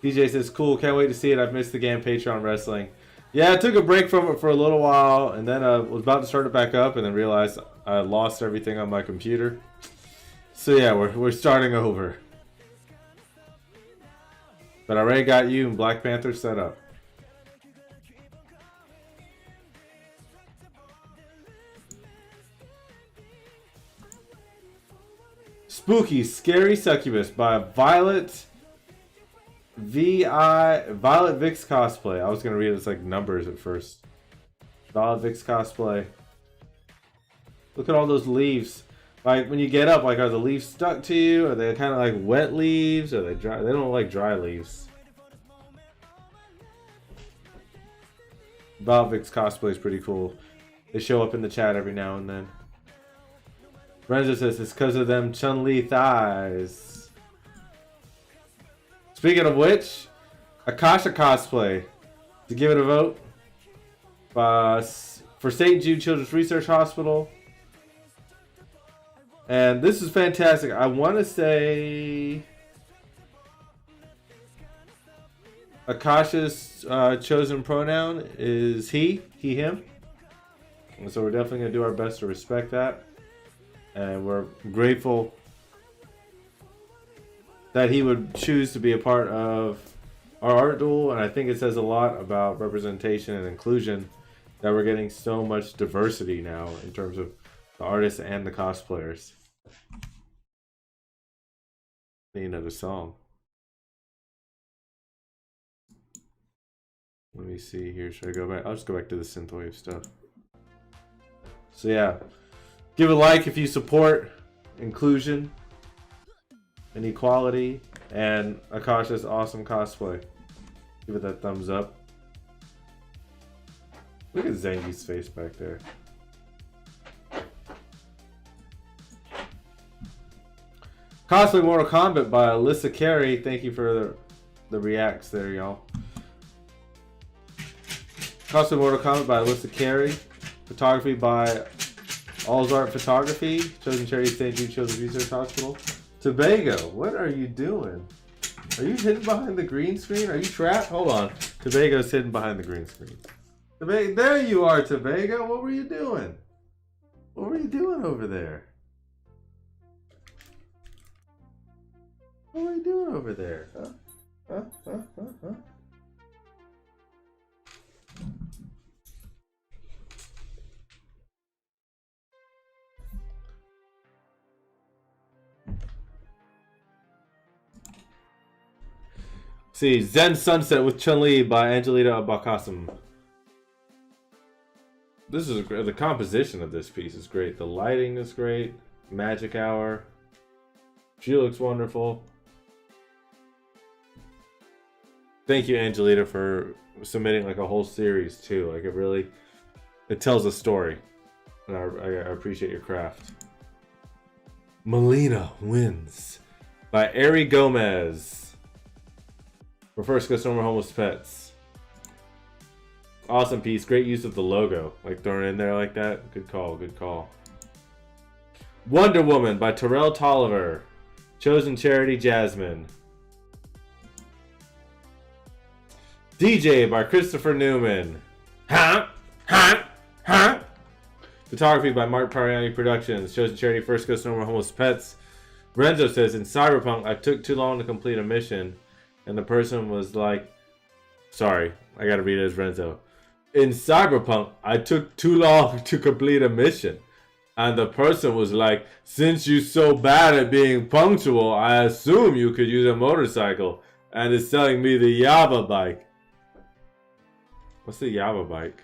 DJ says, cool, can't wait to see it. I've missed the game Patreon wrestling. Yeah, I took a break from it for a little while, and then was about to start it back up, and then realized I lost everything on my computer. So yeah, we're starting over. But I already got you and Black Panther set up. Spooky Scary Succubus by Violet Vix Cosplay. I was gonna read it as like numbers at first. Violet Vix Cosplay. Look at all those leaves. Like when you get up, like are the leaves stuck to you? Are they kind of like wet leaves? Or are they dry? They don't look like dry leaves. Violet Vix Cosplay is pretty cool. They show up in the chat every now and then. Renzo says it's because of them Chun-Li thighs. Speaking of which, Akasha Cosplay. To give it a vote. For St. Jude Children's Research Hospital. And this is fantastic. I want to say Akasha's chosen pronoun is he, him. And so we're definitely going to do our best to respect that. And we're grateful that he would choose to be a part of our art duel. And I think it says a lot about representation and inclusion that we're getting so much diversity now in terms of the artists and the cosplayers. Need another song. Let me see here. Should I go back? I'll just go back to the synthwave stuff. So yeah. Give a like if you support inclusion and equality and Akasha's awesome cosplay. Give it that thumbs up. Look at Zangi's face back there. Cosplay Mortal Kombat by Alyssa Carey. Thank you for the reacts there, y'all. Cosplay Mortal Kombat by Alyssa Carey. Photography by All's Art Photography, Chosen Charity St. Jude Children's Research Hospital. Tobago, what are you doing? Are you hidden behind the green screen? Are you trapped? Hold on. Tobago's hidden behind the green screen. Tobago, there you are, Tobago. What were you doing? What were you doing over there? What were you doing over there? Huh? See, Zen Sunset with Chun-Li by Angelita Abakasim. This is the composition of this piece is great. The lighting is great. Magic Hour. She looks wonderful. Thank you, Angelita, for submitting like a whole series too. Like it tells a story, and I appreciate your craft. Melina Wins by Ari Gomez. For first customer homeless pets. Awesome piece. Great use of the logo. Like throwing it in there like that. Good call. Good call. Wonder Woman by Terrell Tolliver. Chosen Charity Jasmine. DJ by Christopher Newman. Photography by Mark Pariani Productions. Chosen Charity First Goes to Normal Homeless Pets. Renzo says, in Cyberpunk, I took too long to complete a mission. And the person was like, sorry, I gotta read it as Renzo. In Cyberpunk, I took too long to complete a mission. And the person was like, since you're so bad at being punctual, I assume you could use a motorcycle. And is selling me the Yava bike. What's the Yava bike?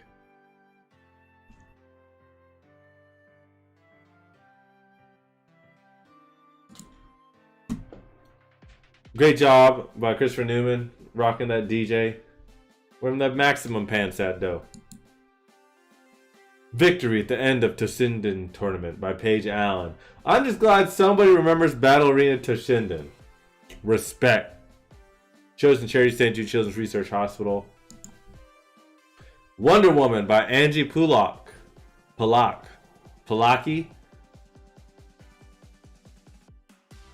Great job by Christopher Newman, rocking that DJ. Where them that maximum pants at, though? Victory at the end of Toshinden Tournament by Paige Allen. I'm just glad somebody remembers Battle Arena Toshinden. Respect. Chosen Charity St. Jude Children's Research Hospital. Wonder Woman by Angie Palaki.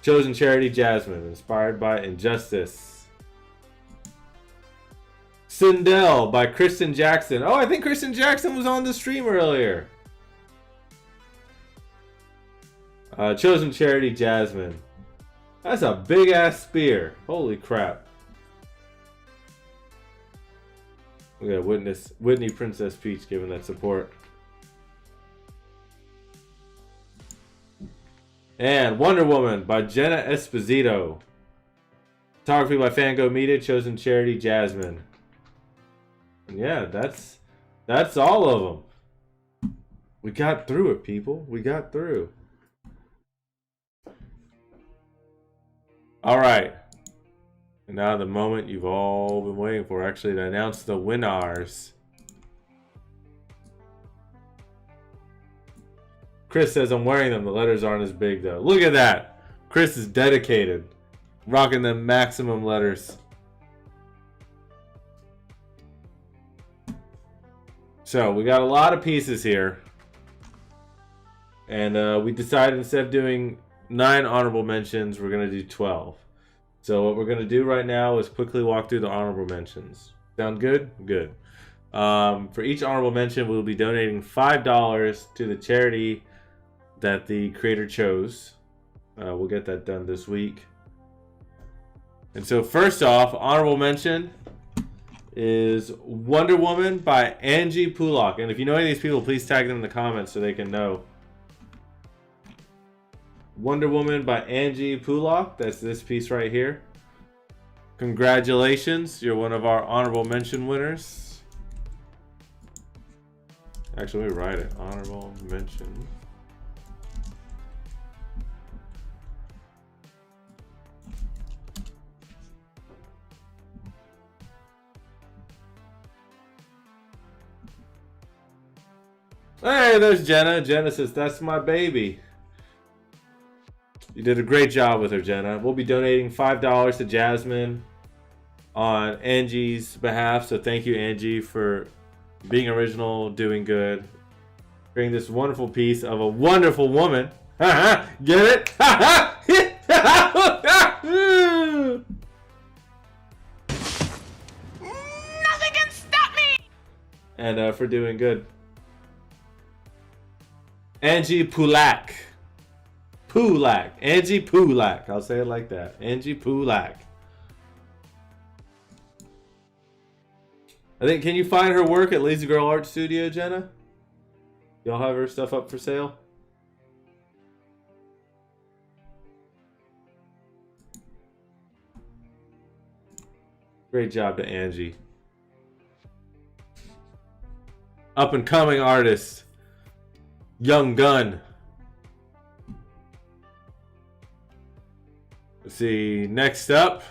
Chosen Charity Jasmine, inspired by Injustice. Sindel by Kristen Jackson. Oh, I think Kristen Jackson was on the stream earlier. Chosen Charity Jasmine. That's a big ass spear. Holy crap. We got Whitney Princess Peach giving that support. And Wonder Woman by Jenna Esposito. Photography by Fango Media. Chosen Charity Jasmine. And yeah, that's all of them. We got through it, people. We got through. All right. And now the moment you've all been waiting for, actually, to announce the winners. Chris says, I'm wearing them. The letters aren't as big, though. Look at that. Chris is dedicated. Rocking the maximum letters. So, we got a lot of pieces here. And we decided instead of doing 9 honorable mentions, we're going to do 12. So what we're going to do right now is quickly walk through the honorable mentions. Sound good? Good. For each honorable mention, we'll be donating $5 to the charity that the creator chose. We'll get that done this week. And so first off, honorable mention is Wonder Woman by Angie Pulak. And if you know any of these people, please tag them in the comments so they can know. Wonder Woman by Angie Pulak. That's this piece right here. Congratulations. You're one of our honorable mention winners. Actually, let me write it. Honorable mention. Hey, there's Jenna. Jenna says, that's my baby. You did a great job with her, Jenna. We'll be donating $5 to Jasmine on Angie's behalf. So thank you, Angie, for being original, doing good, creating this wonderful piece of a wonderful woman. Get it? Nothing can stop me! And for doing good. Angie Pulak. Angie Pulak. I'll say it like that. Angie Pulak. I think, can you find her work at Lazy Girl Art Studio, Jenna? Y'all have her stuff up for sale? Great job to Angie. Up and coming artist. Young gun. Let's see. Next up.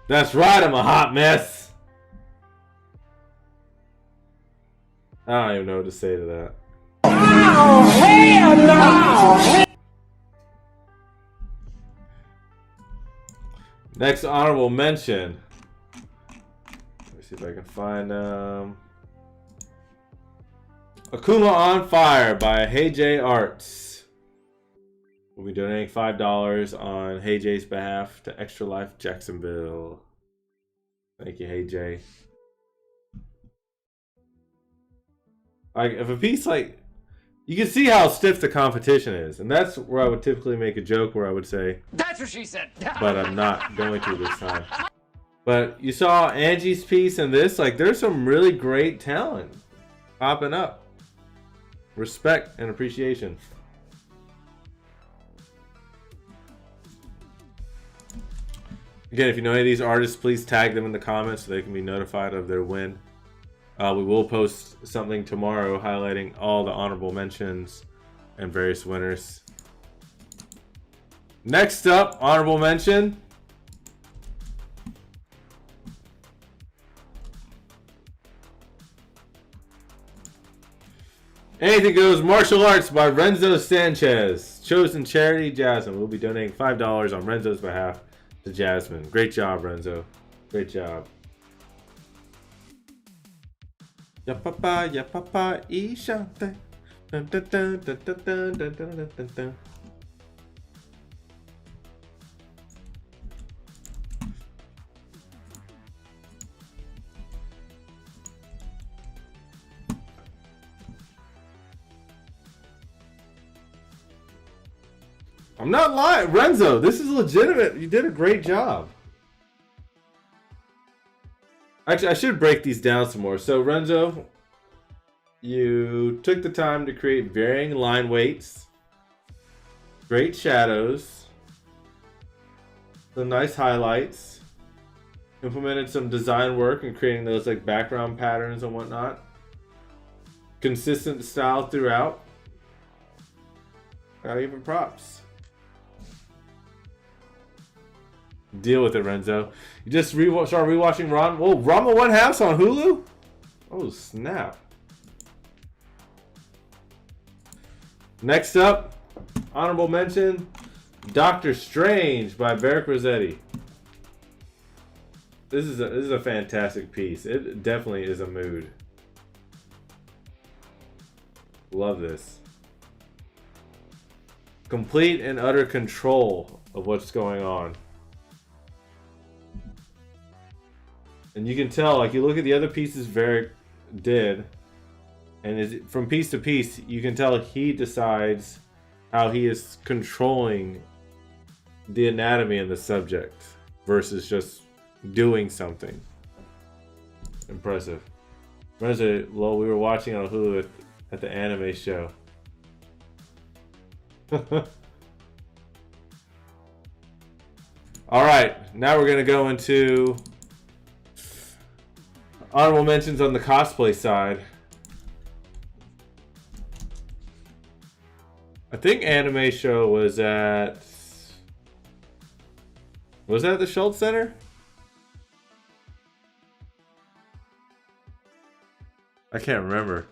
That's right, I'm a hot mess. I don't even know what to say to that. Oh, hell no! Next honorable mention. Let me see if I can find Akuma on Fire by Hey J Arts. We'll be donating $5 on Hey J's behalf to Extra Life Jacksonville. Thank you, Hey J. Like, if a piece, like, you can see how stiff the competition is, and that's where I would typically make a joke where I would say, "That's what she said," but I'm not going to this time. But you saw Angie's piece and this, like, there's some really great talent popping up. Respect and appreciation. Again, if you know any of these artists, please tag them in the comments so they can be notified of their win. We will post something tomorrow highlighting all the honorable mentions and various winners. Next up, honorable mention. Anything Goes Martial Arts by Renzo Sanchez. Chosen charity, Jasmine. We'll be donating $5 on Renzo's behalf to Jasmine. Great job, Renzo. Great job. Ya papa, ishante. Dun, dun, dun, dun, dun, dun, dun, dun, dun, dun. I'm not lying, Renzo. This is legitimate. You did a great job. Actually, I should break these down some more. So, Renzo, you took the time to create varying line weights, great shadows, some nice highlights, implemented some design work in creating those like background patterns and whatnot. Consistent style throughout. Gotta give him props. Deal with it, Renzo. You just started rewatching Ron. Whoa, Rama One Half's on Hulu? Oh, snap. Next up, honorable mention, Doctor Strange by Beric Rossetti. This is a fantastic piece. It definitely is a mood. Love this. Complete and utter control of what's going on. And you can tell, like, you look at the other pieces Varric did, and from piece to piece, you can tell he decides how he is controlling the anatomy and the subject versus just doing something. Impressive. Remember, we were watching on Hulu at the anime show. Alright, now we're going to go into honorable mentions on the cosplay side. I think anime show was at... Was that at the Schultz Center? I can't remember.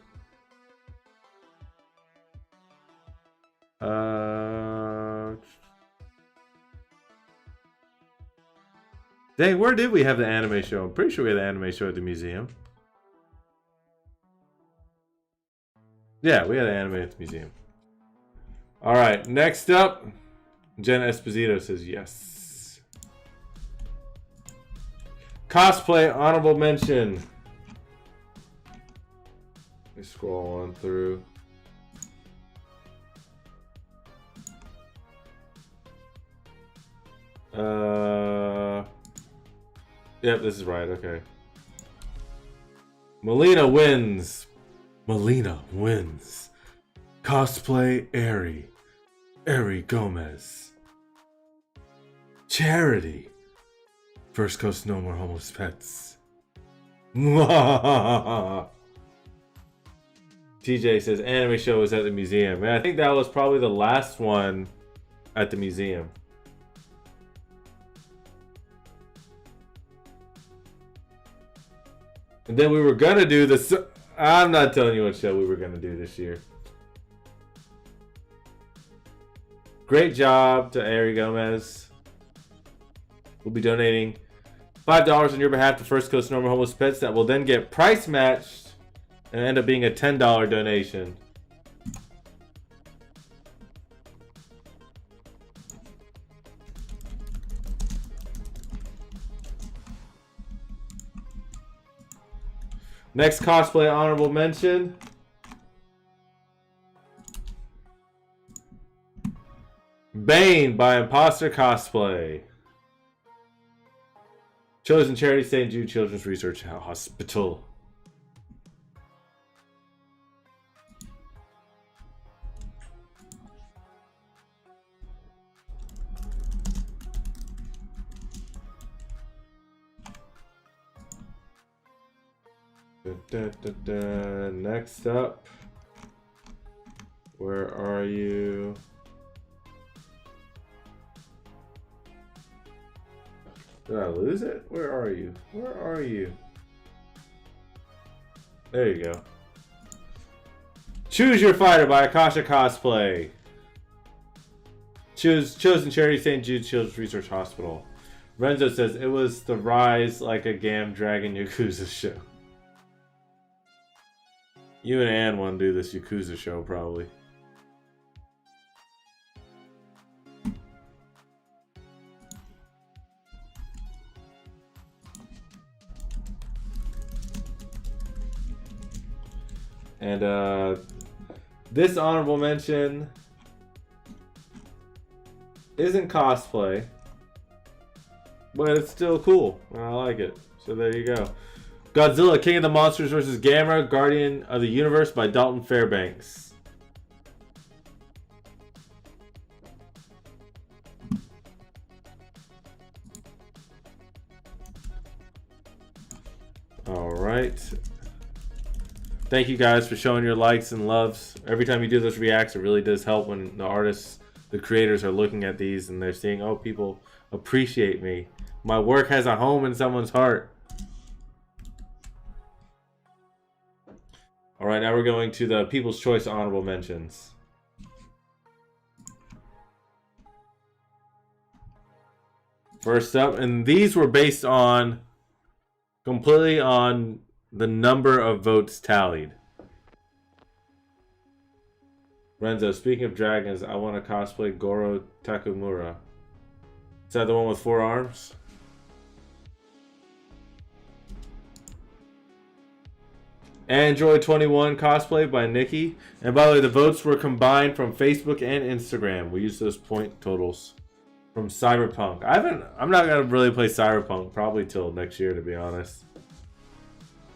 Dang, where did we have the anime show? I'm pretty sure we had the anime show at the museum. Yeah, we had the anime at the museum. Alright, next up, Jenna Esposito says yes. Cosplay honorable mention. Let me scroll on through. Yep, this is right, okay. Melina wins. Cosplay Airy. Ari Gomez. Charity. First Coast No More Homeless Pets. TJ says anime show was at the museum. And I think that was probably the last one at the museum. And then we were gonna do this. I'm not telling you what show we were gonna do this year. Great job to Ari Gomez. We'll be donating $5 on your behalf to First Coast Normal Homeless Pets that will then get price matched and end up being a $10 donation. Next cosplay honorable mention. Bane by Imposter Cosplay. Chosen charity St. Jude Children's Research Hospital. Next up, where are you? Did I lose it? Where are you? Where are you? There you go. Choose Your Fighter by Akasha Cosplay. Chosen charity St. Jude Children's Research Hospital. Renzo says it was the Rise Like a Gam Dragon Yakuza show. You and Ann want to do this Yakuza show, probably. And this honorable mention isn't cosplay, but it's still cool. I like it. So there you go. Godzilla, King of the Monsters vs. Gamera, Guardian of the Universe by Dalton Fairbanks. All right. Thank you guys for showing your likes and loves. Every time you do those reacts, it really does help when the artists, the creators are looking at these and they're seeing, oh, people appreciate me. My work has a home in someone's heart. All right, now we're going to the People's Choice honorable mentions. First up, and these were based on completely on the number of votes tallied. Renzo, speaking of dragons, I want to cosplay Goro Takumura. Is that the one with 4 arms? Android 21 cosplay by Nikki. And by the way, the votes were combined from Facebook and Instagram. We used those point totals from Cyberpunk. I'm not gonna really play Cyberpunk probably till next year, to be honest.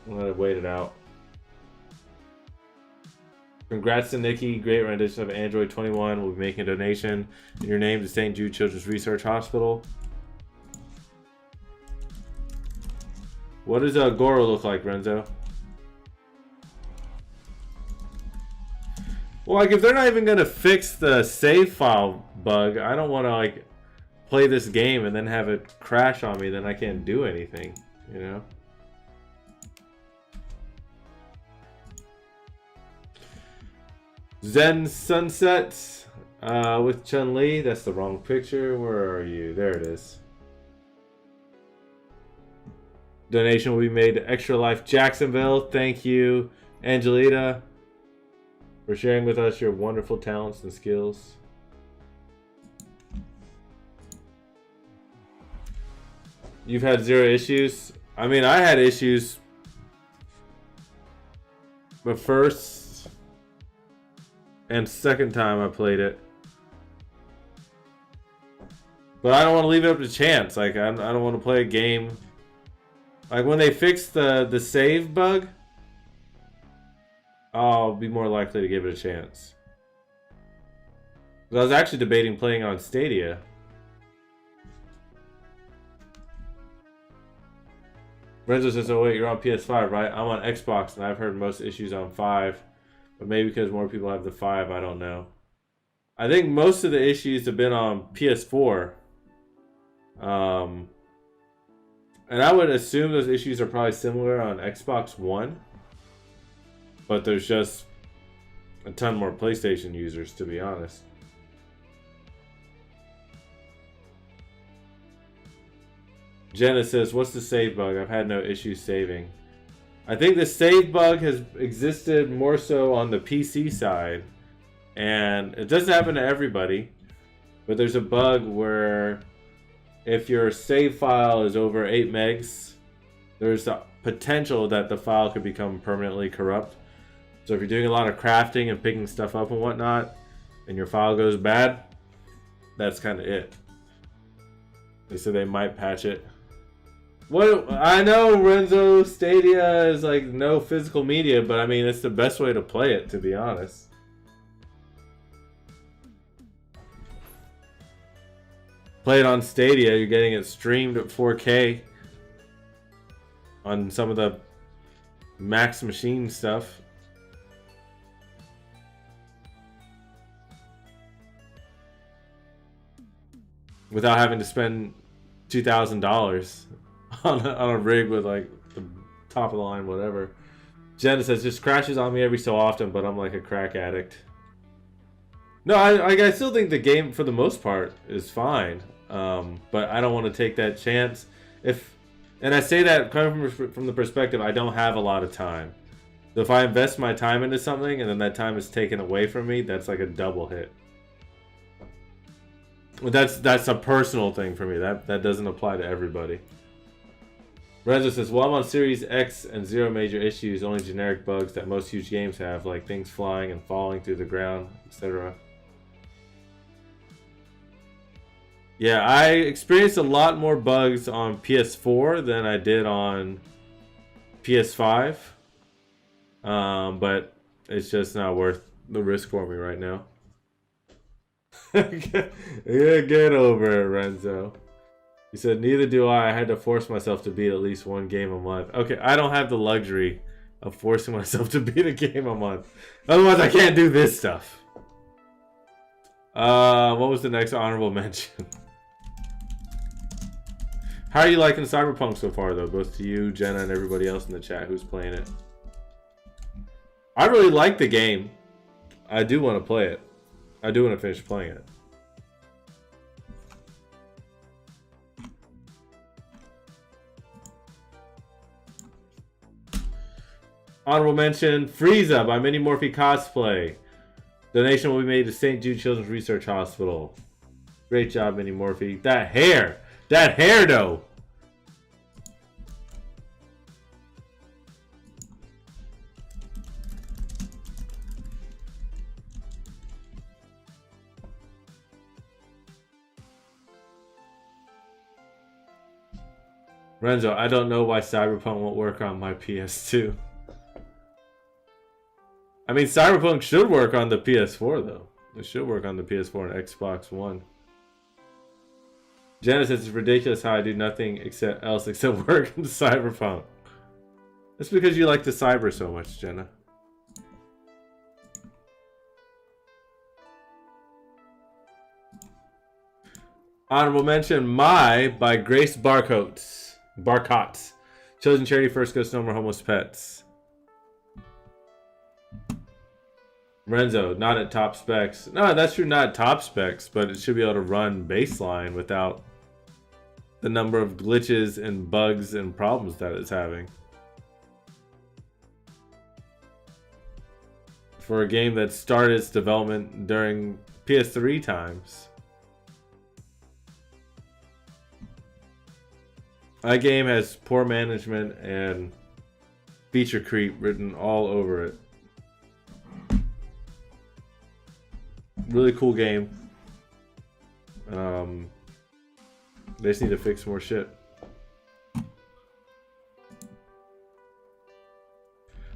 I'm gonna wait it out. Congrats to Nikki. Great rendition of Android 21. We'll be making a donation in your name to St. Jude Children's Research Hospital. What does Goro look like, Renzo? Well, like, if they're not even gonna fix the save file bug, I don't want to like play this game and then have it crash on me. Then I can't do anything, you know. Zen Sunset with Chun-Li. That's the wrong picture. Where are you? There it is. Donation will be made to Extra Life Jacksonville. Thank you, Angelita, for sharing with us your wonderful talents and skills. You've had 0 issues. I mean, I had issues the first and second time I played it. But I don't want to leave it up to chance. Like, I don't want to play a game. Like, when they fix the save bug, I'll be more likely to give it a chance. I was actually debating playing on Stadia. Renzo says, oh wait, you're on PS5, right? I'm on Xbox, and I've heard most issues on 5. But maybe because more people have the 5, I don't know. I think most of the issues have been on PS4. And I would assume those issues are probably similar on Xbox One. But there's just a ton more PlayStation users, to be honest. Jenna says, what's the save bug? I've had no issues saving. I think the save bug has existed more so on the PC side. And it doesn't happen to everybody. But there's a bug where if your save file is over 8 megs, there's a potential that the file could become permanently corrupt. So if you're doing a lot of crafting and picking stuff up and whatnot, and your file goes bad, that's kind of it. They said they might patch it. What I know, Renzo, Stadia is like no physical media, but I mean it's the best way to play it, to be honest. Play it on Stadia, you're getting it streamed at 4K on some of the Max Machine stuff. Without having to spend $2,000 on a rig with like the top of the line whatever. Jenna says just crashes on me every so often, but I'm like a crack addict. No, I still think the game for the most part is fine, but I don't want to take that chance. And I say that coming from the perspective I don't have a lot of time. So if I invest my time into something and then that time is taken away from me, that's like a double hit. That's a personal thing for me. That doesn't apply to everybody. Renzo says, well, I'm on Series X and 0 major issues, only generic bugs that most huge games have, like things flying and falling through the ground, etc. Yeah, I experienced a lot more bugs on PS4 than I did on PS5. But it's just not worth the risk for me right now. Yeah, get over it, Renzo. He said, neither do I. I had to force myself to beat at least one game a month. Okay, I don't have the luxury of forcing myself to beat a game a month. Otherwise, I can't do this stuff. What was the next honorable mention? How are you liking Cyberpunk so far, though? Both to you, Jenna, and everybody else in the chat who's playing it. I really like the game. I do want to play it. I do want to finish playing it. Honorable mention, Frieza by Mini Morphe Cosplay. Donation will be made to St. Jude Children's Research Hospital. Great job, Mini Morphe. That hair! That hair, though! Renzo, I don't know why Cyberpunk won't work on my PS2. I mean, Cyberpunk should work on the PS4, though. It should work on the PS4 and Xbox One. Genesis, it's ridiculous how I do nothing else except work in Cyberpunk. That's because you like to cyber so much, Jenna. Honorable mention, My by Grace Barcoats. Chosen charity first goes to no more homeless pets. Renzo, not at top specs. No, that's true, not at top specs, but it should be able to run baseline without the number of glitches and bugs and problems that it's having. For a game that started its development during PS3 times. That game has poor management and feature creep written all over it. Really cool game. They just need to fix more shit.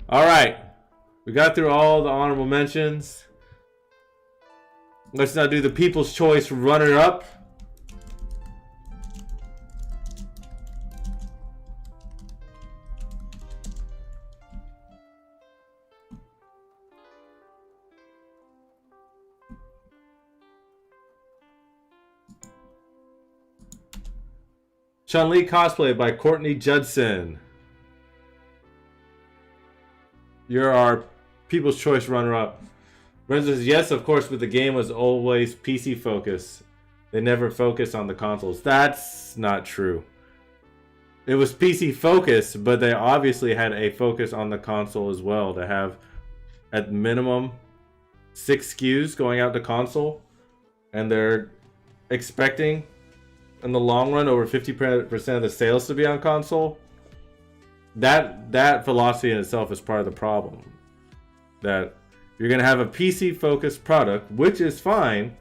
Alright. We got through all the honorable mentions. Let's now do the People's Choice runner-up. Chun-Li cosplay by Courtney Judson. You're our People's Choice runner-up. Renzo says, yes, of course, but the game was always PC focused. They never focused on the consoles. That's not true. It was PC focused, but they obviously had a focus on the console as well to have at minimum 6 SKUs going out to console. And they're expecting in the long run over 50% of the sales to be on console. That philosophy in itself is part of the problem. That you're going to have a PC focused product, which is fine,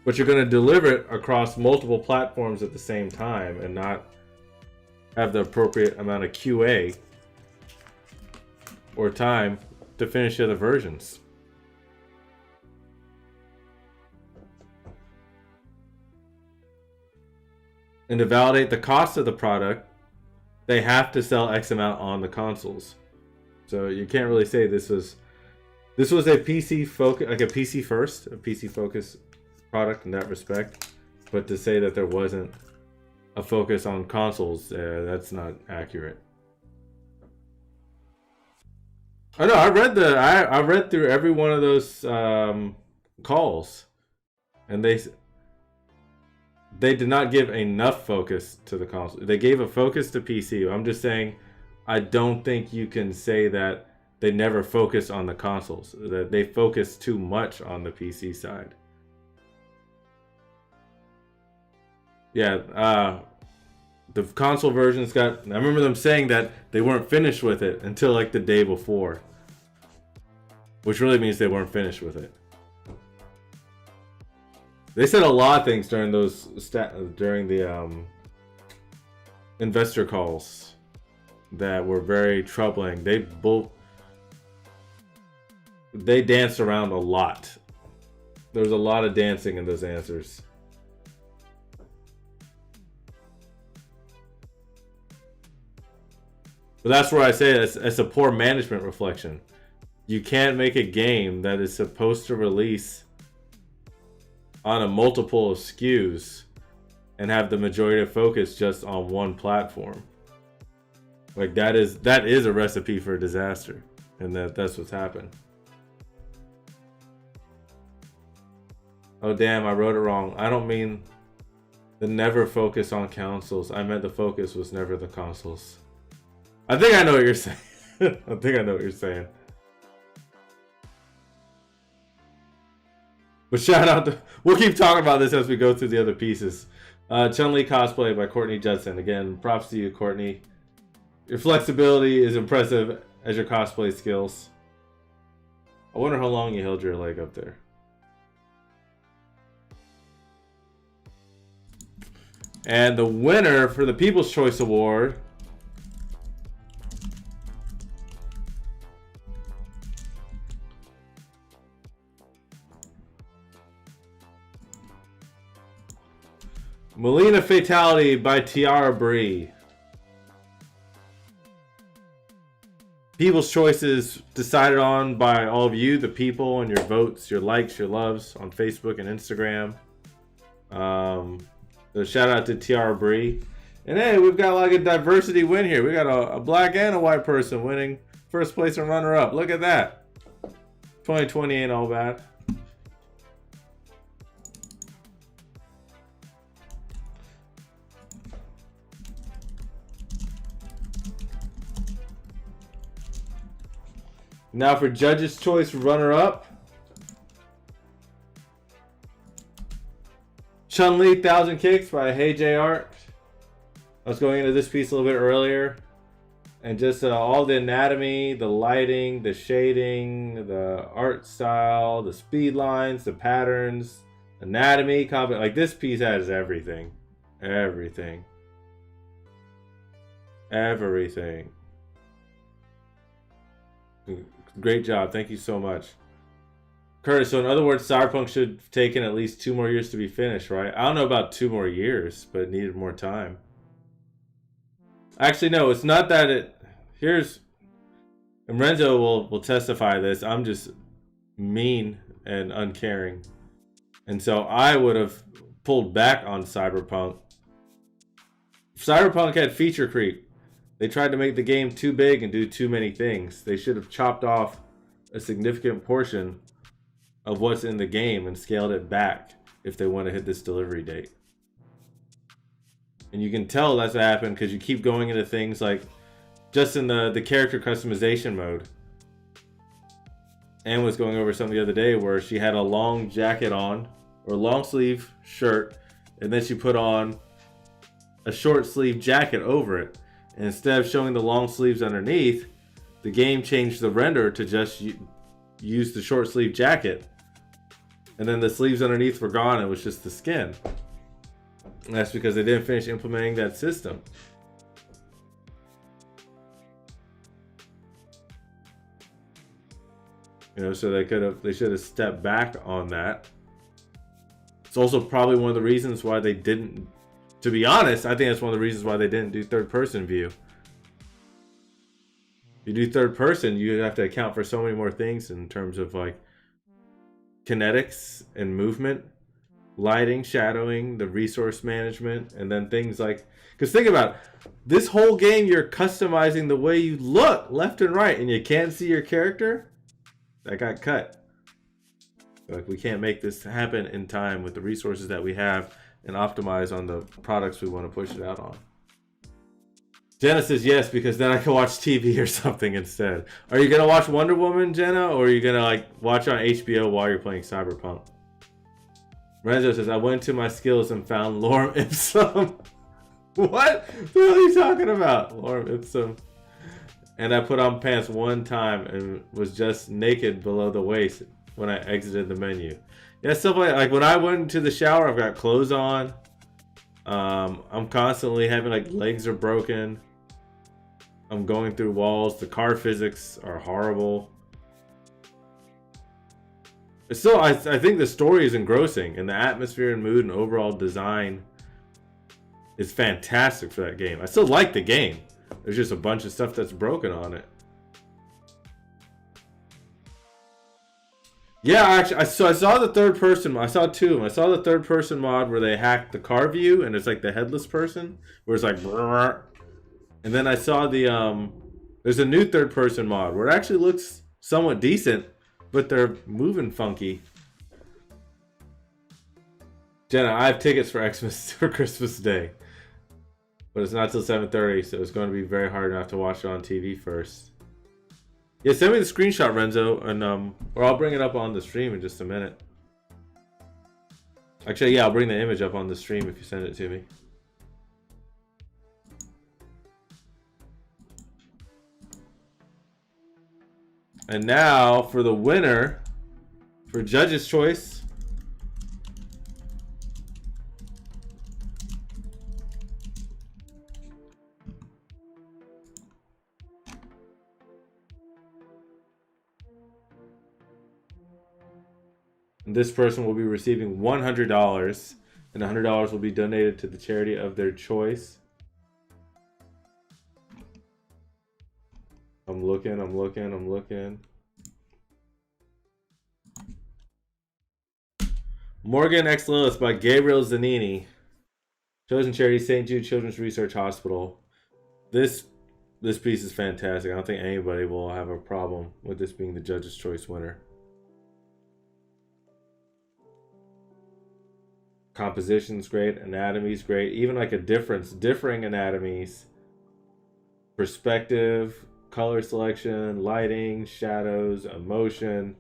but you're going to deliver it across multiple platforms at the same time and not have the appropriate amount of QA or time to finish the other versions. And to validate the cost of the product, they have to sell X amount on the consoles. So you can't really say this was a PC focus, like a PC first, a PC focused product in that respect. But to say that there wasn't a focus on consoles, that's not accurate. I know. I read through every one of those calls, and they did not give enough focus to the console. They gave a focus to PC. I'm just saying, I don't think you can say that they never focused on the consoles. That they focused too much on the PC side. Yeah, the console versions got... I remember them saying that they weren't finished with it until like the day before. Which really means they weren't finished with it. They said a lot of things during the investor calls that were very troubling. They danced around a lot. There was a lot of dancing in those answers. But that's where I say it's a poor management reflection. You can't make a game that is supposed to release on a multiple of SKUs and have the majority of focus just on one platform. Like that is a recipe for disaster, and that's what's happened. Oh damn, I wrote it wrong. I don't mean the never focus on consoles. I meant the focus was never the consoles. I think I know what you're saying. I think I know what you're saying. But shout out to... We'll keep talking about this as we go through the other pieces. Chun-Li cosplay by Courtney Judson. Again, props to you, Courtney. Your flexibility is impressive as your cosplay skills. I wonder how long you held your leg up there. And the winner for the People's Choice Award... Melina Fatality by Tiara Bree. People's choices decided on by all of you, the people, and your votes, your likes, your loves on Facebook and Instagram. So shout out to Tiara Bree. And hey, we've got like a diversity win here. We got a black and a white person winning first place and runner up. Look at that. 2020 ain't all bad. Now for Judge's Choice runner-up. Chun-Li 1000 Kicks by Hey J Art. I was going into this piece a little bit earlier. And just all the anatomy, the lighting, the shading, the art style, the speed lines, the patterns, anatomy, like this piece has everything. Everything. Everything. Great job. Thank you so much. Curtis, so in other words, Cyberpunk should have taken at least 2 more years to be finished, right? I don't know about 2 more years, but it needed more time. Actually, no, it's not that it... Here's... And Renzo will testify this. I'm just mean and uncaring. And so I would have pulled back on Cyberpunk. Cyberpunk had feature creep. They tried to make the game too big and do too many things. They should have chopped off a significant portion of what's in the game and scaled it back if they want to hit this delivery date. And you can tell that's what happened because you keep going into things like just in the character customization mode. Anne was going over something the other day where she had a long jacket on or long sleeve shirt, and then she put on a short sleeve jacket over it. And instead of showing the long sleeves underneath, the game changed the render to just use the short sleeve jacket. And then the sleeves underneath were gone. It was just the skin. And that's because they didn't finish implementing that system. You know, so they should have stepped back on that. It's also probably one of the reasons why they didn't, to be honest, I think that's one of the reasons why they didn't do third person view. You do third person, you have to account for so many more things in terms of like kinetics and movement, lighting, shadowing, the resource management, and then things like, because think about it, this whole game you're customizing the way you look left and right, and you can't see your character. That got cut. Like, we can't make this happen in time with the resources that we have and optimize on the products we want to push it out on. Jenna says yes, because then I can watch TV or something instead. Are you gonna watch Wonder Woman, Jenna, or are you gonna like watch on HBO while you're playing Cyberpunk? Renzo says, I went to my skills and found Lorem Ipsum. What the hell are you talking about? Lorem Ipsum. And I put on pants one time and was just naked below the waist when I exited the menu. Yeah, stuff like when I went into the shower, I've got clothes on. I'm constantly having like legs are broken. I'm going through walls. The car physics are horrible. But still, I think the story is engrossing, and the atmosphere and mood and overall design is fantastic for that game. I still like the game. There's just a bunch of stuff that's broken on it. Yeah, actually, I saw the third person. I saw 2 of them. I saw the third person mod where they hacked the car view, and it's like the headless person, where it's like, brrr. And then I saw the there's a new third person mod where it actually looks somewhat decent, but they're moving funky. Jenna, I have tickets for Xmas for Christmas Day, but it's not till 7:30, so it's going to be very hard enough to watch it on TV first. Yeah, send me the screenshot, Renzo, and or I'll bring it up on the stream in just a minute. Actually, yeah, I'll bring the image up on the stream if you send it to me. And now for the winner for Judge's Choice. And this person will be receiving $100, and $100 will be donated to the charity of their choice. I'm looking. Morgan X. Lillis by Gabriel Zanini. Chosen charity, St. Jude Children's Research Hospital. This piece is fantastic. I don't think anybody will have a problem with this being the Judge's Choice winner. Composition's great, anatomy's great, even like differing anatomies, perspective, color selection, lighting, shadows, emotion,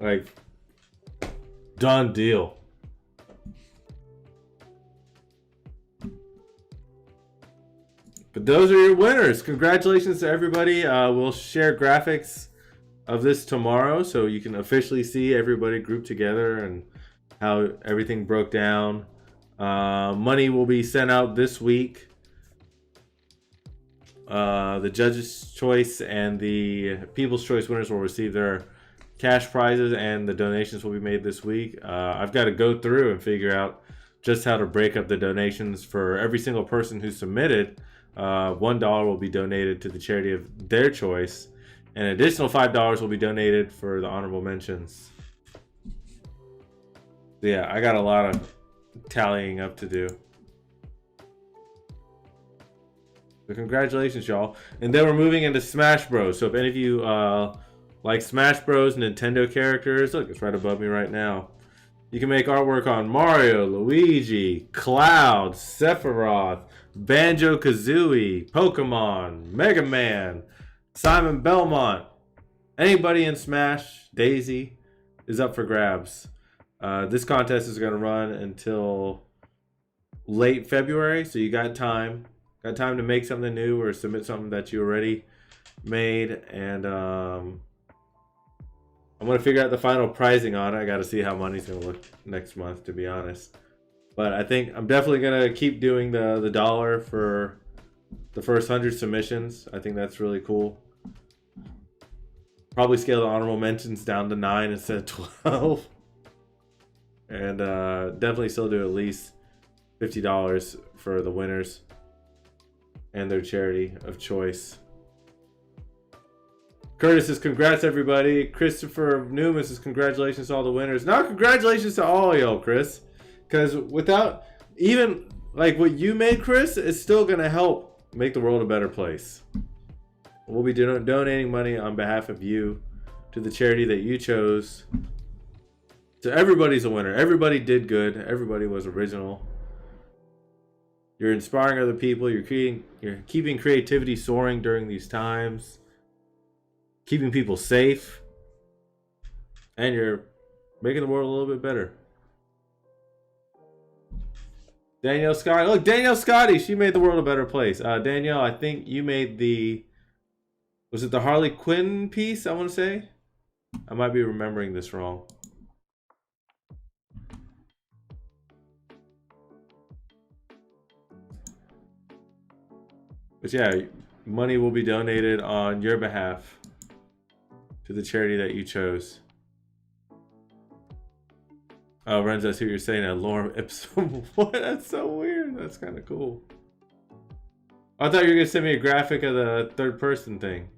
like done deal. But those are your winners. Congratulations to everybody. We'll share graphics of this tomorrow so you can officially see everybody grouped together and how everything broke down. Money will be sent out this week. The Judge's Choice and the People's Choice winners will receive their cash prizes and the donations will be made this week. I've got to go through and figure out just how to break up the donations for every single person who submitted. $1 will be donated to the charity of their choice. An additional $5 will be donated for the honorable mentions. So yeah, I got a lot of tallying up to do. So congratulations, y'all. And then we're moving into Smash Bros. So if any of you like Smash Bros. Nintendo characters, look, it's right above me right now. You can make artwork on Mario, Luigi, Cloud, Sephiroth, Banjo-Kazooie, Pokemon, Mega Man, Simon Belmont. Anybody in Smash, Daisy, is up for grabs. This contest is going to run until late February, so you got time. Got time to make something new or submit something that you already made. And I'm going to figure out the final pricing on it. I got to see how money's going to look next month, to be honest. But I think I'm definitely going to keep doing the dollar for the first 100 submissions. I think that's really cool. Probably scale the honorable mentions down to 9 instead of 12. And definitely still do at least $50 for the winners and their charity of choice. Curtis says, congrats everybody. Christopher Newman says, congratulations to all the winners. Now congratulations to all y'all, Chris. Because without even like what you made, Chris, it's still going to help make the world a better place. We'll be donating money on behalf of you to the charity that you chose. So everybody's a winner. Everybody did good. Everybody was original. You're inspiring other people. You're keeping creativity soaring during these times. Keeping people safe. And you're making the world a little bit better. Danielle Scotty. Look, Danielle Scotty. She made the world a better place. Danielle, I think you made the... Was it the Harley Quinn piece, I want to say? I might be remembering this wrong. But yeah, money will be donated on your behalf to the charity that you chose. Oh, Renzo, I see what you're saying. A lorem ipsum. What? That's so weird. That's kind of cool. I thought you were going to send me a graphic of the third person thing.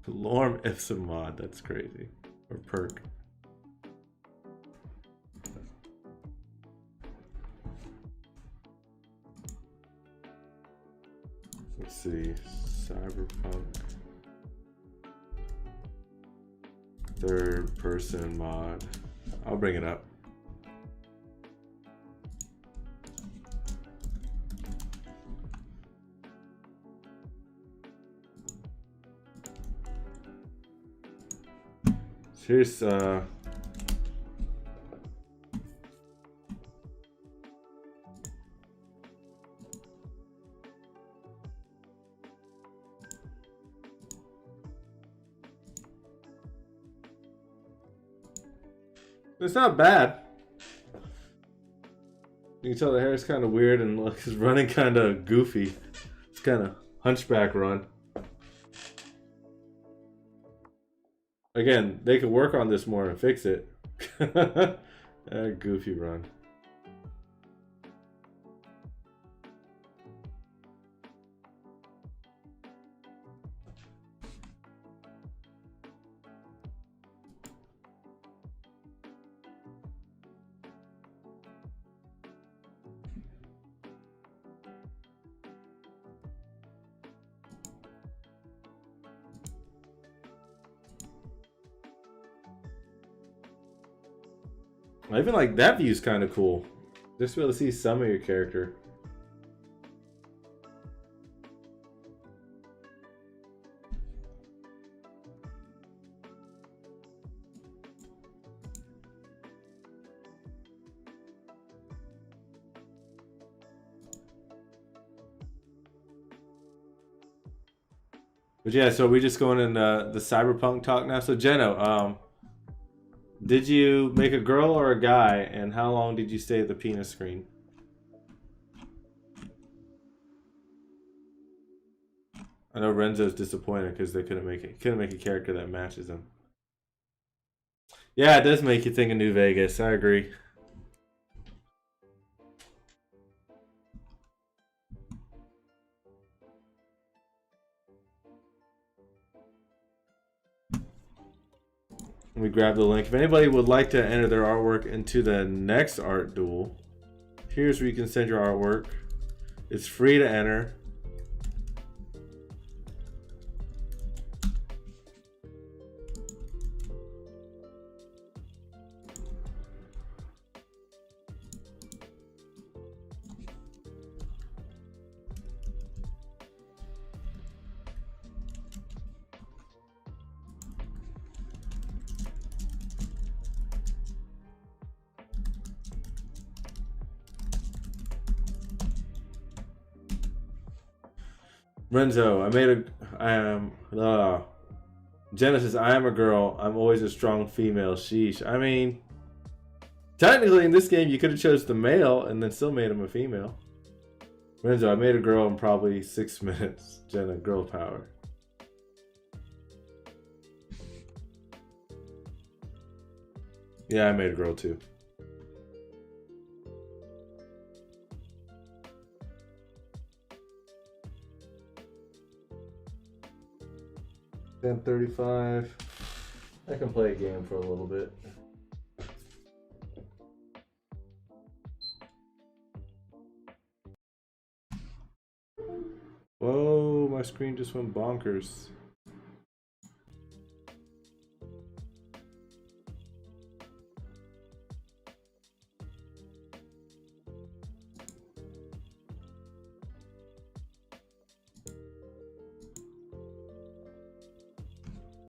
Lorem ipsum mod. That's crazy. Or perk. Let's see. Cyberpunk. Third person mod. I'll bring it up. Here's it's not bad. You can tell the hair is kind of weird and looks running kind of goofy. It's kind of hunchback run. Again, they could work on this more and fix it. Goofy run. I even like that view's kind of cool. Just to be able to see some of your character. But yeah, so we just going in the cyberpunk talk now. So Jeno, did you make a girl or a guy, and how long did you stay at the penis screen? I know Renzo's disappointed because they couldn't make a character that matches him. Yeah, it does make you think of New Vegas. I agree. Let me grab the link. If anybody would like to enter their artwork into the next art duel, here's where you can send your artwork. It's free to enter. Renzo, Genesis, I am a girl. I'm always a strong female. Sheesh. I mean, technically in this game, you could have chose the male and then still made him a female. Renzo, I made a girl in probably 6 minutes. Jenna, girl power. Yeah, I made a girl too. $10.35. I can play a game for a little bit. Whoa, my screen just went bonkers.